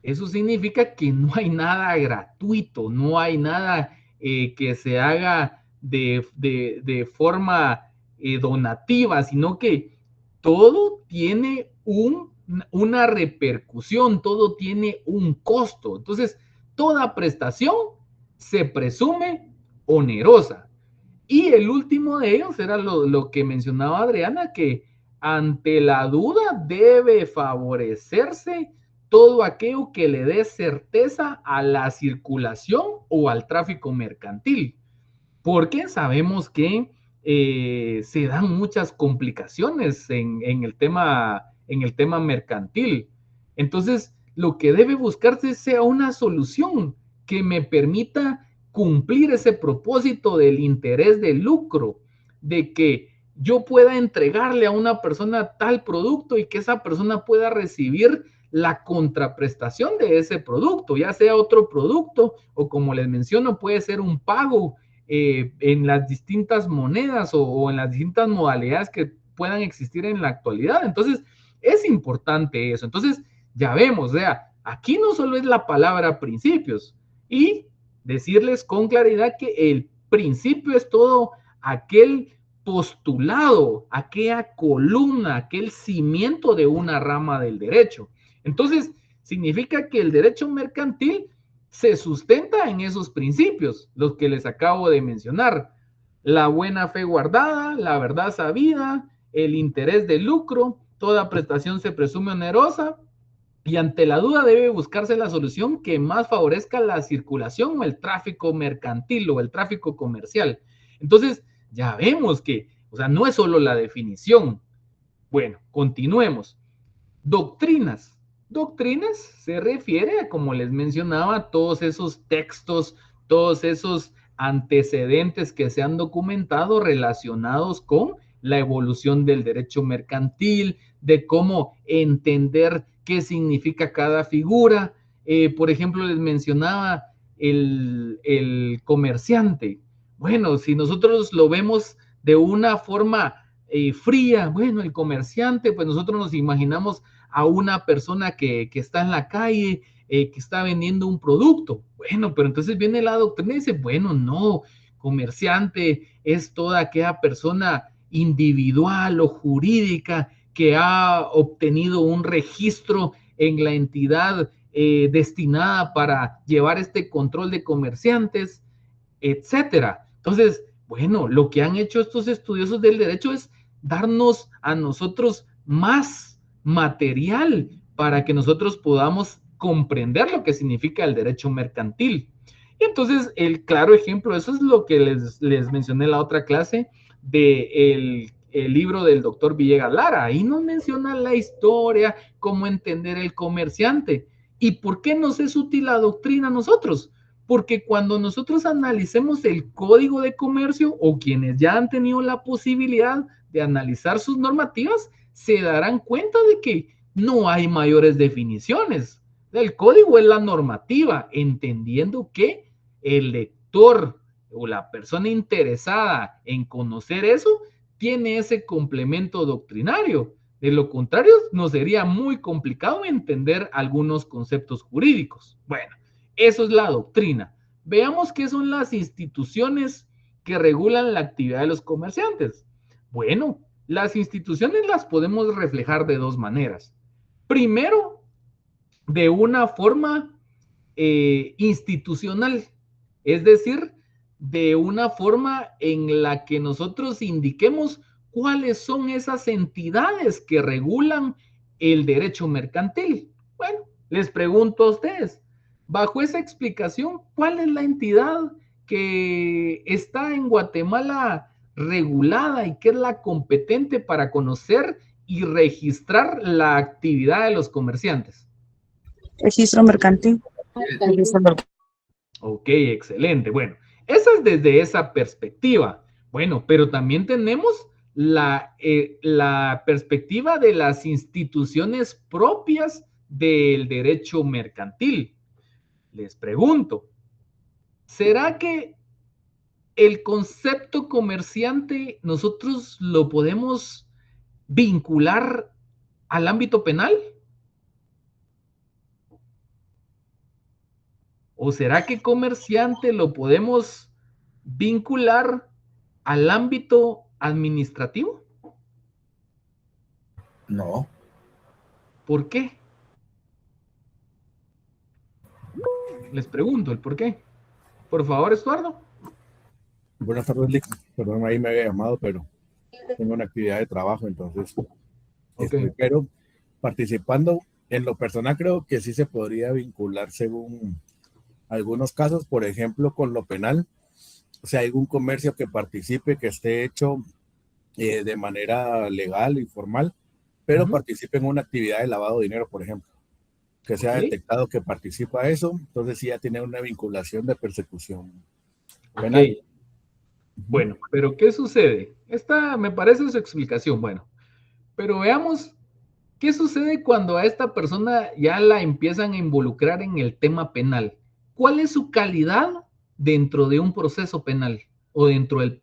Eso significa que no hay nada gratuito, no hay nada que se haga de forma donativa, sino que todo tiene una repercusión, todo tiene un costo. Entonces, toda prestación se presume onerosa. Y el último de ellos era lo que mencionaba Adriana, que ante la duda debe favorecerse todo aquello que le dé certeza a la circulación o al tráfico mercantil, porque sabemos que se dan muchas complicaciones en el tema mercantil. Entonces, lo que debe buscarse sea una solución que me permita cumplir ese propósito del interés de lucro, de que yo pueda entregarle a una persona tal producto y que esa persona pueda recibir la contraprestación de ese producto, ya sea otro producto o, como les menciono, puede ser un pago en las distintas monedas o en las distintas modalidades que puedan existir en la actualidad. Entonces, es importante eso. Entonces, ya vemos, o sea, aquí no solo es la palabra principios, y decirles con claridad que el principio es todo aquel postulado, aquella columna, aquel cimiento de una rama del derecho. Entonces, significa que el derecho mercantil se sustenta en esos principios, los que les acabo de mencionar: la buena fe guardada, la verdad sabida, el interés de lucro, toda prestación se presume onerosa, y ante la duda debe buscarse la solución que más favorezca la circulación o el tráfico mercantil o el tráfico comercial. Entonces, ya vemos que, o sea, no es solo la definición. Bueno, continuemos. Doctrinas. Doctrinas se refiere a, como les mencionaba, todos esos textos, todos esos antecedentes que se han documentado relacionados con la evolución del derecho mercantil, de cómo entender qué significa cada figura. Por ejemplo, les mencionaba el comerciante. Bueno, si nosotros lo vemos de una forma fría, bueno, el comerciante, pues nosotros nos imaginamos a una persona que está en la calle, que está vendiendo un producto. Bueno, pero entonces viene la doctrina y dice, bueno, no, comerciante es toda aquella persona individual o jurídica que ha obtenido un registro en la entidad destinada para llevar este control de comerciantes, etcétera. Entonces, bueno, lo que han hecho estos estudiosos del derecho es darnos a nosotros más material para que nosotros podamos comprender lo que significa el derecho mercantil. Y entonces, el claro ejemplo, eso es lo que les mencioné en la otra clase del libro del doctor Villegas Lara. Ahí nos menciona la historia, cómo entender el comerciante. ¿Y por qué nos es útil la doctrina a nosotros? Porque cuando nosotros analicemos el Código de Comercio, o quienes ya han tenido la posibilidad de analizar sus normativas, se darán cuenta de que no hay mayores definiciones. El código es la normativa, entendiendo que el lector o la persona interesada en conocer eso tiene ese complemento doctrinario. De lo contrario, nos sería muy complicado entender algunos conceptos jurídicos. Bueno, eso es la doctrina. Veamos qué son las instituciones que regulan la actividad de los comerciantes. Bueno, las instituciones las podemos reflejar de dos maneras. Primero, de una forma institucional, es decir, de una forma en la que nosotros indiquemos cuáles son esas entidades que regulan el derecho mercantil. Bueno, les pregunto a ustedes, bajo esa explicación, ¿cuál es la entidad que está en Guatemala regulada y que es la competente para conocer y registrar la actividad de los comerciantes? Registro mercantil. Ok, excelente. Bueno, esa es desde esa perspectiva. Bueno, pero también tenemos la perspectiva de las instituciones propias del derecho mercantil. Les pregunto, ¿será que el concepto comerciante nosotros lo podemos vincular al ámbito penal? ¿O será que comerciante lo podemos vincular al ámbito administrativo? No. ¿Por qué? Les pregunto el por qué. Por favor, Estuardo. Buenas tardes, Lick. Perdón, ahí me había llamado, pero tengo una actividad de trabajo, entonces. Pero participando, en lo personal creo que sí se podría vincular según algunos casos, por ejemplo, con lo penal. O sea, algún comercio que participe, que esté hecho de manera legal y formal, pero participe en una actividad de lavado de dinero, por ejemplo. Que se ha detectado que participa eso, entonces sí ya tiene una vinculación de persecución penal. Bueno, pero ¿qué sucede? Esta me parece su explicación. Bueno, pero veamos qué sucede cuando a esta persona ya la empiezan a involucrar en el tema penal. ¿Cuál es su calidad dentro de un proceso penal o dentro del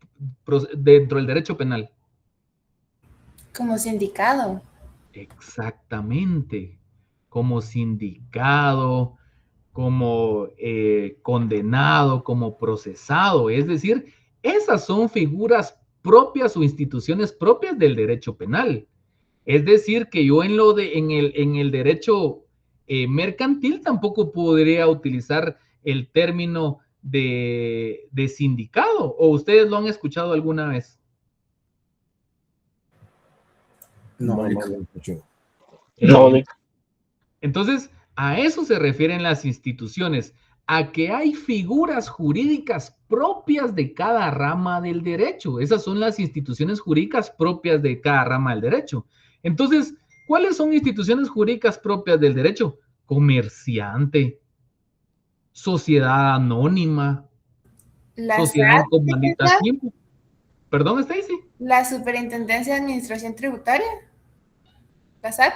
derecho penal? Como sindicado. Exactamente, como sindicado, como condenado, como procesado. Es decir, esas son figuras propias o instituciones propias del derecho penal. Es decir, que yo en el derecho mercantil tampoco podría utilizar el término de sindicado. ¿O ustedes lo han escuchado alguna vez? No lo escuché. Entonces, a eso se refieren las instituciones, a que hay figuras jurídicas propias de cada rama del derecho. Esas son las instituciones jurídicas propias de cada rama del derecho. Entonces, ¿cuáles son instituciones jurídicas propias del derecho? Comerciante, sociedad anónima, sociedad en comandita simple. ¿Perdón, Stacy? ¿La Superintendencia de Administración Tributaria? ¿La SAT?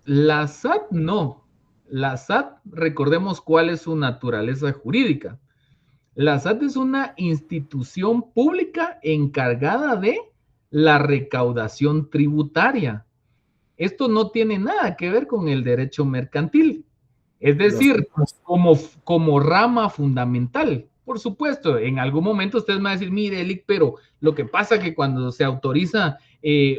La SAT no. La SAT, recordemos cuál es su naturaleza jurídica. La SAT es una institución pública encargada de la recaudación tributaria. Esto no tiene nada que ver con el derecho mercantil. Es decir, como rama fundamental. Por supuesto, en algún momento ustedes me van a decir, mire, Elic, pero lo que pasa es que cuando se autoriza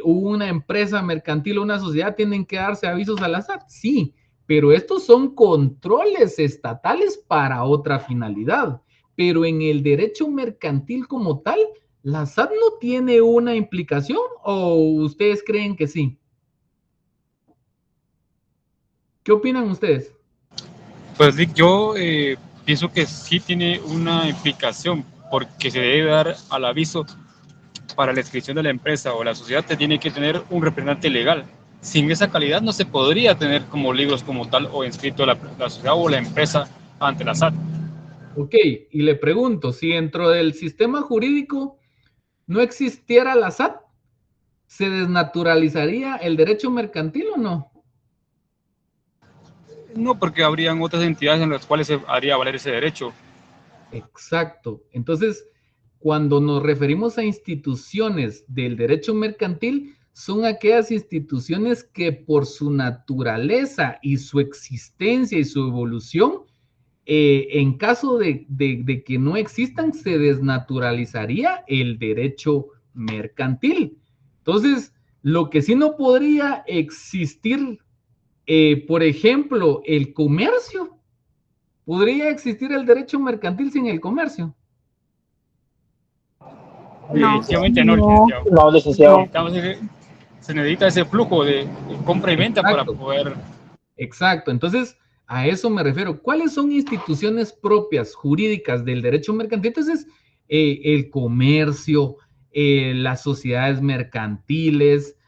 una empresa mercantil o una sociedad, tienen que darse avisos a la SAT. Sí, pero estos son controles estatales para otra finalidad. Pero en el derecho mercantil como tal, ¿la SAT no tiene una implicación o ustedes creen que sí? ¿Qué opinan ustedes? Pues Lick, yo pienso que sí tiene una implicación, porque se debe dar al aviso para la inscripción de la empresa o la sociedad, te tiene que tener un representante legal. Sin esa calidad no se podría tener como libros como tal o inscrito la sociedad o la empresa ante la SAT. Ok, y le pregunto, si dentro del sistema jurídico no existiera la SAT, ¿se desnaturalizaría el derecho mercantil o no? No, porque habrían otras entidades en las cuales se haría valer ese derecho. Exacto. Entonces, cuando nos referimos a instituciones del derecho mercantil, son aquellas instituciones que por su naturaleza y su existencia y su evolución, en caso de que no existan, se desnaturalizaría el derecho mercantil. Entonces, lo que sí no podría existir, por ejemplo, el comercio. ¿Podría existir el derecho mercantil sin el comercio? Definitivamente no, licenciado. No, licenciado. Se necesita ese flujo de compra y venta para poder... Exacto. Entonces, a eso me refiero. ¿Cuáles son instituciones propias jurídicas del derecho mercantil? Entonces, el comercio, las sociedades mercantiles,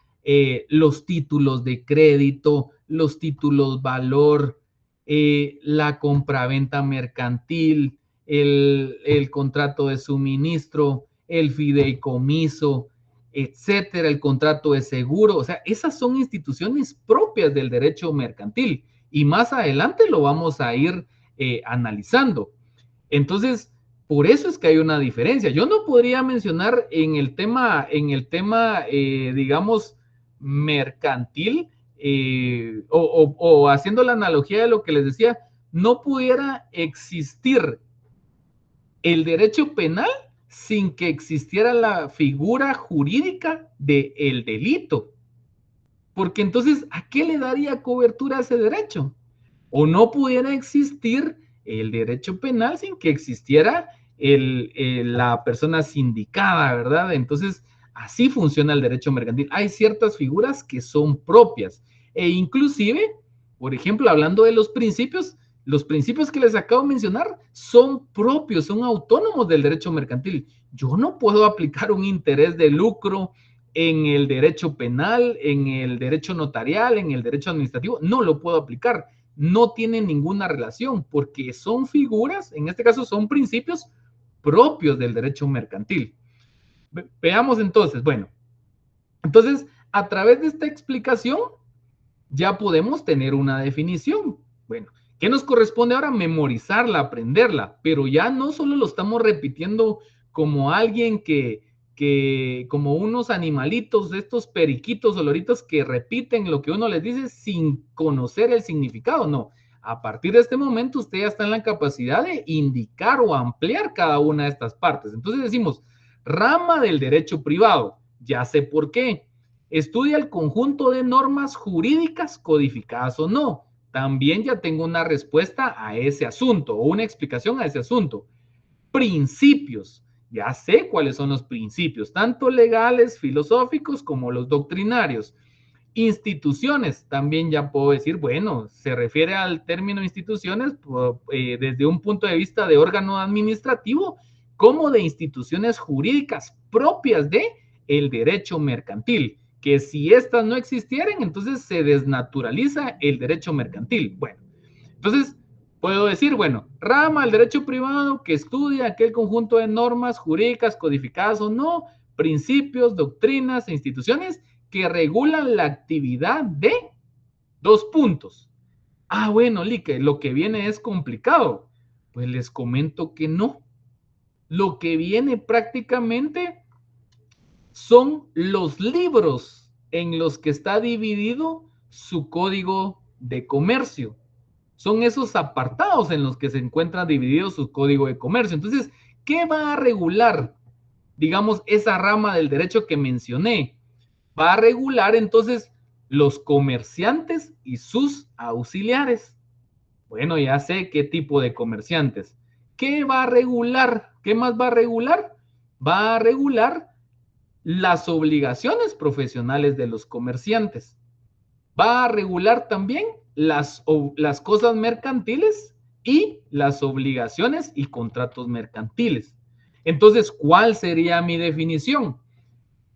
los títulos de crédito, los títulos valor, la compraventa mercantil, el contrato de suministro, el fideicomiso, etcétera, el contrato de seguro. O sea, esas son instituciones propias del derecho mercantil y más adelante lo vamos a ir analizando. Entonces, por eso es que hay una diferencia. Yo no podría mencionar en el tema digamos, mercantil, o haciendo la analogía de lo que les decía, no pudiera existir el derecho penal sin que existiera la figura jurídica del delito. Porque entonces, ¿a qué le daría cobertura a ese derecho? O no pudiera existir el derecho penal sin que existiera la persona sindicada, ¿verdad? Entonces, así funciona el derecho mercantil. Hay ciertas figuras que son propias e inclusive, por ejemplo, hablando de los principios que les acabo de mencionar son propios, son autónomos del derecho mercantil. Yo no puedo aplicar un interés de lucro en el derecho penal, en el derecho notarial, en el derecho administrativo. No lo puedo aplicar. No tienen ninguna relación porque son figuras, en este caso son principios propios del derecho mercantil. Veamos entonces, bueno, entonces a través de esta explicación ya podemos tener una definición. Bueno, ¿qué nos corresponde ahora? Memorizarla, aprenderla, pero ya no solo lo estamos repitiendo como alguien como unos animalitos, estos periquitos o loritos que repiten lo que uno les dice sin conocer el significado, no. A partir de este momento usted ya está en la capacidad de indicar o ampliar cada una de estas partes. Entonces decimos, rama del derecho privado, ya sé por qué. Estudia el conjunto de normas jurídicas codificadas o no. También ya tengo una respuesta a ese asunto o una explicación a ese asunto. Principios. Ya sé cuáles son los principios, tanto legales, filosóficos, como los doctrinarios. Instituciones, también ya puedo decir, bueno, se refiere al término instituciones desde un punto de vista de órgano administrativo, como de instituciones jurídicas propias de el derecho mercantil, que si estas no existieran, entonces se desnaturaliza el derecho mercantil. Bueno, entonces puedo decir, bueno, rama del derecho privado que estudia aquel conjunto de normas jurídicas codificadas o no, principios, doctrinas e instituciones que regulan la actividad de dos puntos. Ah, bueno, Lique, lo que viene es complicado. Pues les comento que no. Lo que viene prácticamente son los libros en los que está dividido su código de comercio. Son esos apartados en los que se encuentra dividido su código de comercio. Entonces, ¿qué va a regular, digamos, esa rama del derecho que mencioné? Va a regular entonces los comerciantes y sus auxiliares. Bueno, ya sé qué tipo de comerciantes. ¿Qué va a regular? ¿Qué más va a regular? Va a regular las obligaciones profesionales de los comerciantes. Va a regular también las cosas mercantiles y las obligaciones y contratos mercantiles. Entonces, ¿cuál sería mi definición?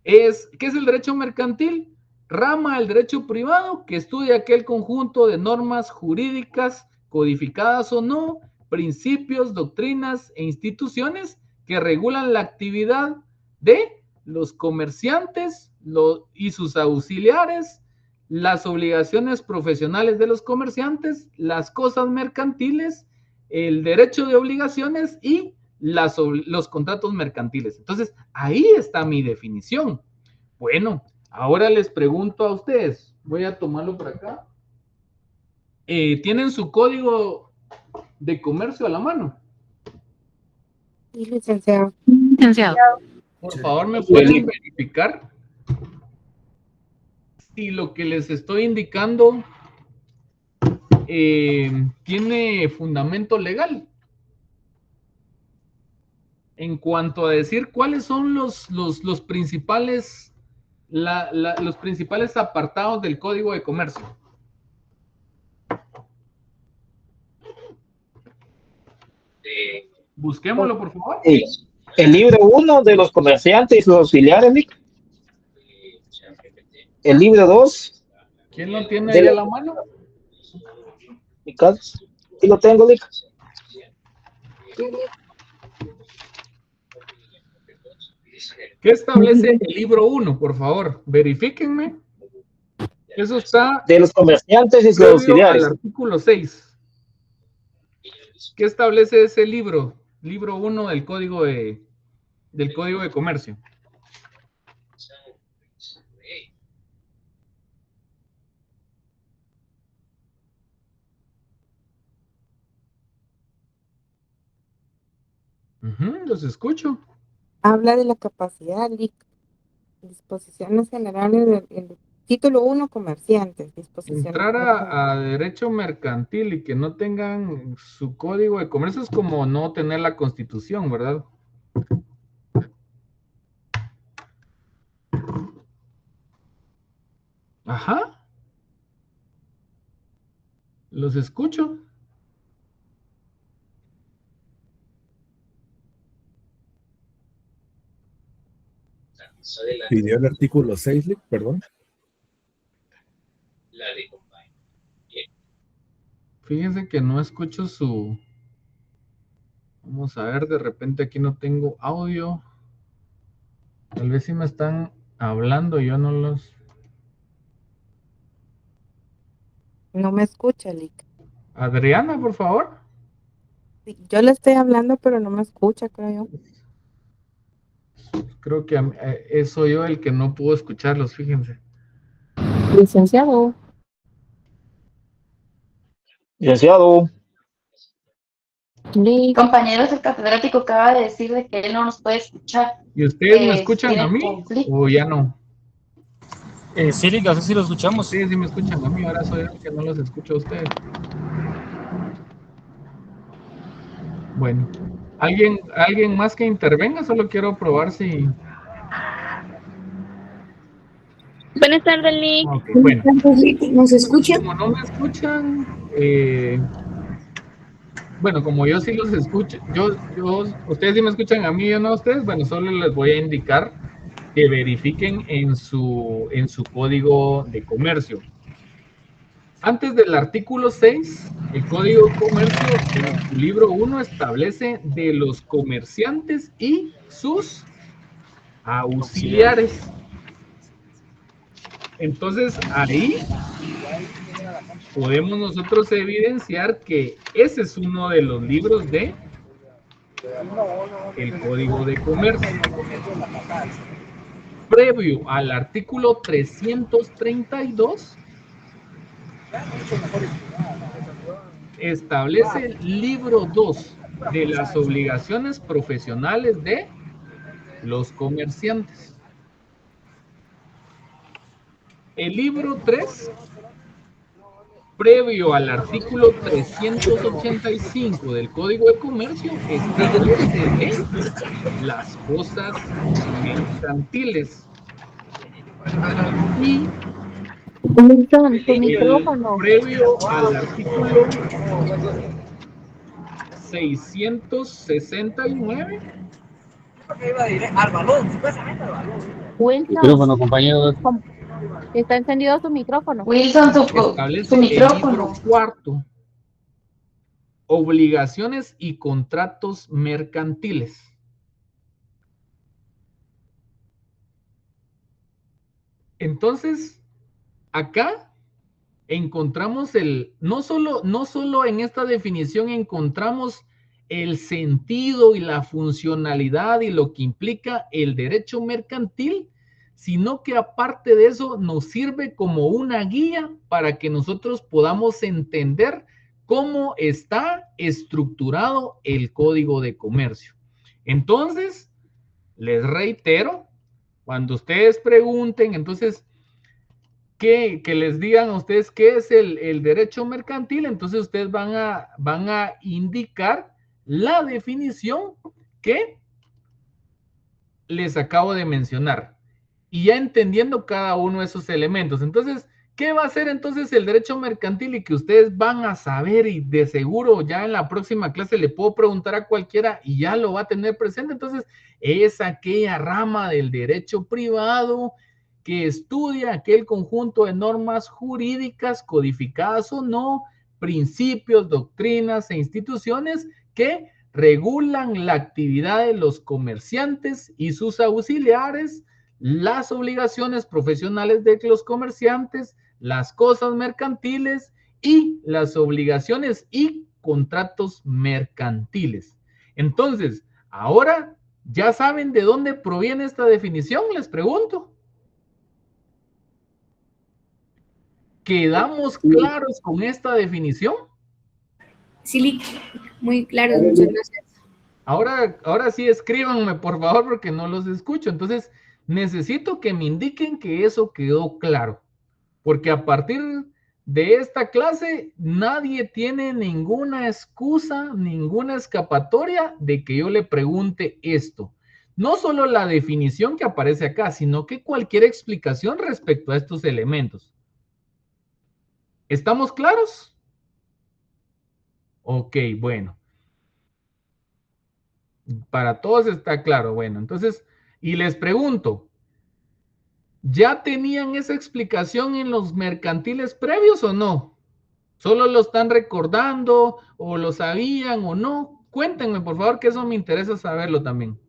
¿Qué es el derecho mercantil? Rama del derecho privado que estudia aquel conjunto de normas jurídicas codificadas o no, principios, doctrinas e instituciones que regulan la actividad de los comerciantes y sus auxiliares, las obligaciones profesionales de los comerciantes, las cosas mercantiles, el derecho de obligaciones y los contratos mercantiles. Entonces, ahí está mi definición. Bueno, ahora les pregunto a ustedes, voy a tomarlo por acá. ¿Tienen su código de comercio a la mano? Sí, licenciado. Por favor, ¿me pueden verificar si lo que les estoy indicando tiene fundamento legal? En cuanto a decir cuáles son los principales apartados del Código de Comercio. Busquémoslo, por favor. El libro 1 de los comerciantes y sus auxiliares, Lick. El libro 2. ¿Quién lo tiene ahí a la mano? Sí lo tengo, Lick. ¿Qué establece el libro 1, por favor? Verifíquenme. Eso está... De los comerciantes y sus auxiliares. Al artículo 6. ¿Qué establece ese libro? Libro 1 del Código de Comercio. Los escucho. Habla de la capacidad, Lick. Disposiciones generales del título 1, comerciantes. Entrar a derecho mercantil y que no tengan su código de comercio es como no tener la Constitución, ¿verdad? Ajá. Los escucho. Pidió el artículo 6, perdón. Fíjense que no escucho su... Vamos a ver, de repente aquí no tengo audio. Tal vez sí me están hablando, yo no los... No me escucha, Lick. Adriana, por favor. Sí, yo le estoy hablando, pero no me escucha, creo yo. Creo que soy yo el que no pudo escucharlos, fíjense. Licenciado. Licenciado. Compañeros, el catedrático acaba de decir de que él no nos puede escuchar. ¿Y ustedes me escuchan a mí o ya no? Sí, Lick, así sí lo escuchamos. Sí, sí me escuchan a mí, ahora soy el que no los escucho a ustedes. Bueno, ¿alguien más que intervenga? Solo quiero probar si... Buenas tardes, Lick. Okay, bueno. ¿Nos escuchan? Como no me escuchan, bueno, como yo sí los escucho, ustedes sí me escuchan a mí, yo no a ustedes, bueno, solo les voy a indicar que verifiquen en su código de comercio. Antes del artículo 6, el Código de Comercio, en su libro 1, establece de los comerciantes y sus auxiliares. Entonces, ahí podemos nosotros evidenciar que ese es uno de los libros de el Código de Comercio. Previo al artículo 332, establece el libro 2 de las obligaciones profesionales de los comerciantes. El libro 3, previo al artículo 385 del Código de Comercio, establece las cosas mercantiles. Y Milton, tu micrófono. Previo al artículo 669. Wilson. Micrófono, compañeros. Está encendido su micrófono. Wilson, Establece su micrófono. El libro 4. Obligaciones y contratos mercantiles. Entonces, acá encontramos no solo en esta definición encontramos el sentido y la funcionalidad y lo que implica el derecho mercantil, sino que aparte de eso nos sirve como una guía para que nosotros podamos entender cómo está estructurado el Código de Comercio. Entonces, les reitero, cuando ustedes pregunten, entonces, que les digan a ustedes qué es el derecho mercantil, entonces ustedes van a indicar la definición que les acabo de mencionar. Y ya entendiendo cada uno de esos elementos. Entonces, ¿Qué va a hacer entonces el derecho mercantil y que ustedes van a saber y de seguro ya en la próxima clase le puedo preguntar a cualquiera y ya lo va a tener presente? Entonces, es aquella rama del derecho privado que estudia aquel conjunto de normas jurídicas, codificadas o no, principios, doctrinas e instituciones que regulan la actividad de los comerciantes y sus auxiliares, las obligaciones profesionales de los comerciantes, las cosas mercantiles y las obligaciones y contratos mercantiles. Entonces, ahora ya saben de dónde proviene esta definición, les pregunto. ¿Quedamos claros con esta definición? Sí, muy claro, muchas gracias. Ahora sí escríbanme, por favor, porque no los escucho. Entonces, necesito que me indiquen que eso quedó claro. Porque a partir de esta clase, nadie tiene ninguna excusa, ninguna escapatoria de que yo le pregunte esto. No solo la definición que aparece acá, sino que cualquier explicación respecto a estos elementos. ¿Estamos claros? Ok, bueno. Para todos está claro. Bueno, entonces, y les pregunto, ¿ya tenían esa explicación en los mercantiles previos o no? ¿Solo lo están recordando o lo sabían o no? Cuéntenme, por favor, que eso me interesa saberlo también.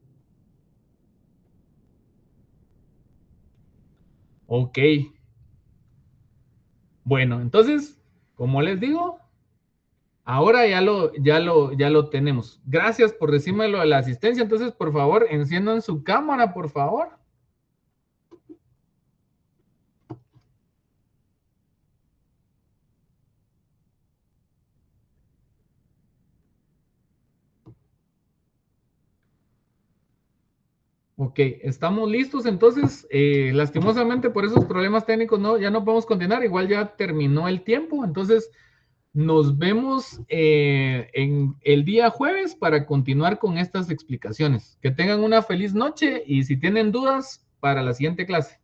Ok. Bueno, entonces, como les digo, ahora ya lo tenemos. Gracias por decirme lo de la asistencia. Entonces, por favor, enciendan su cámara, por favor. Ok, estamos listos. Entonces, lastimosamente por esos problemas técnicos ya no podemos continuar. Igual ya terminó el tiempo. Entonces, nos vemos en el día jueves para continuar con estas explicaciones. Que tengan una feliz noche y si tienen dudas, para la siguiente clase.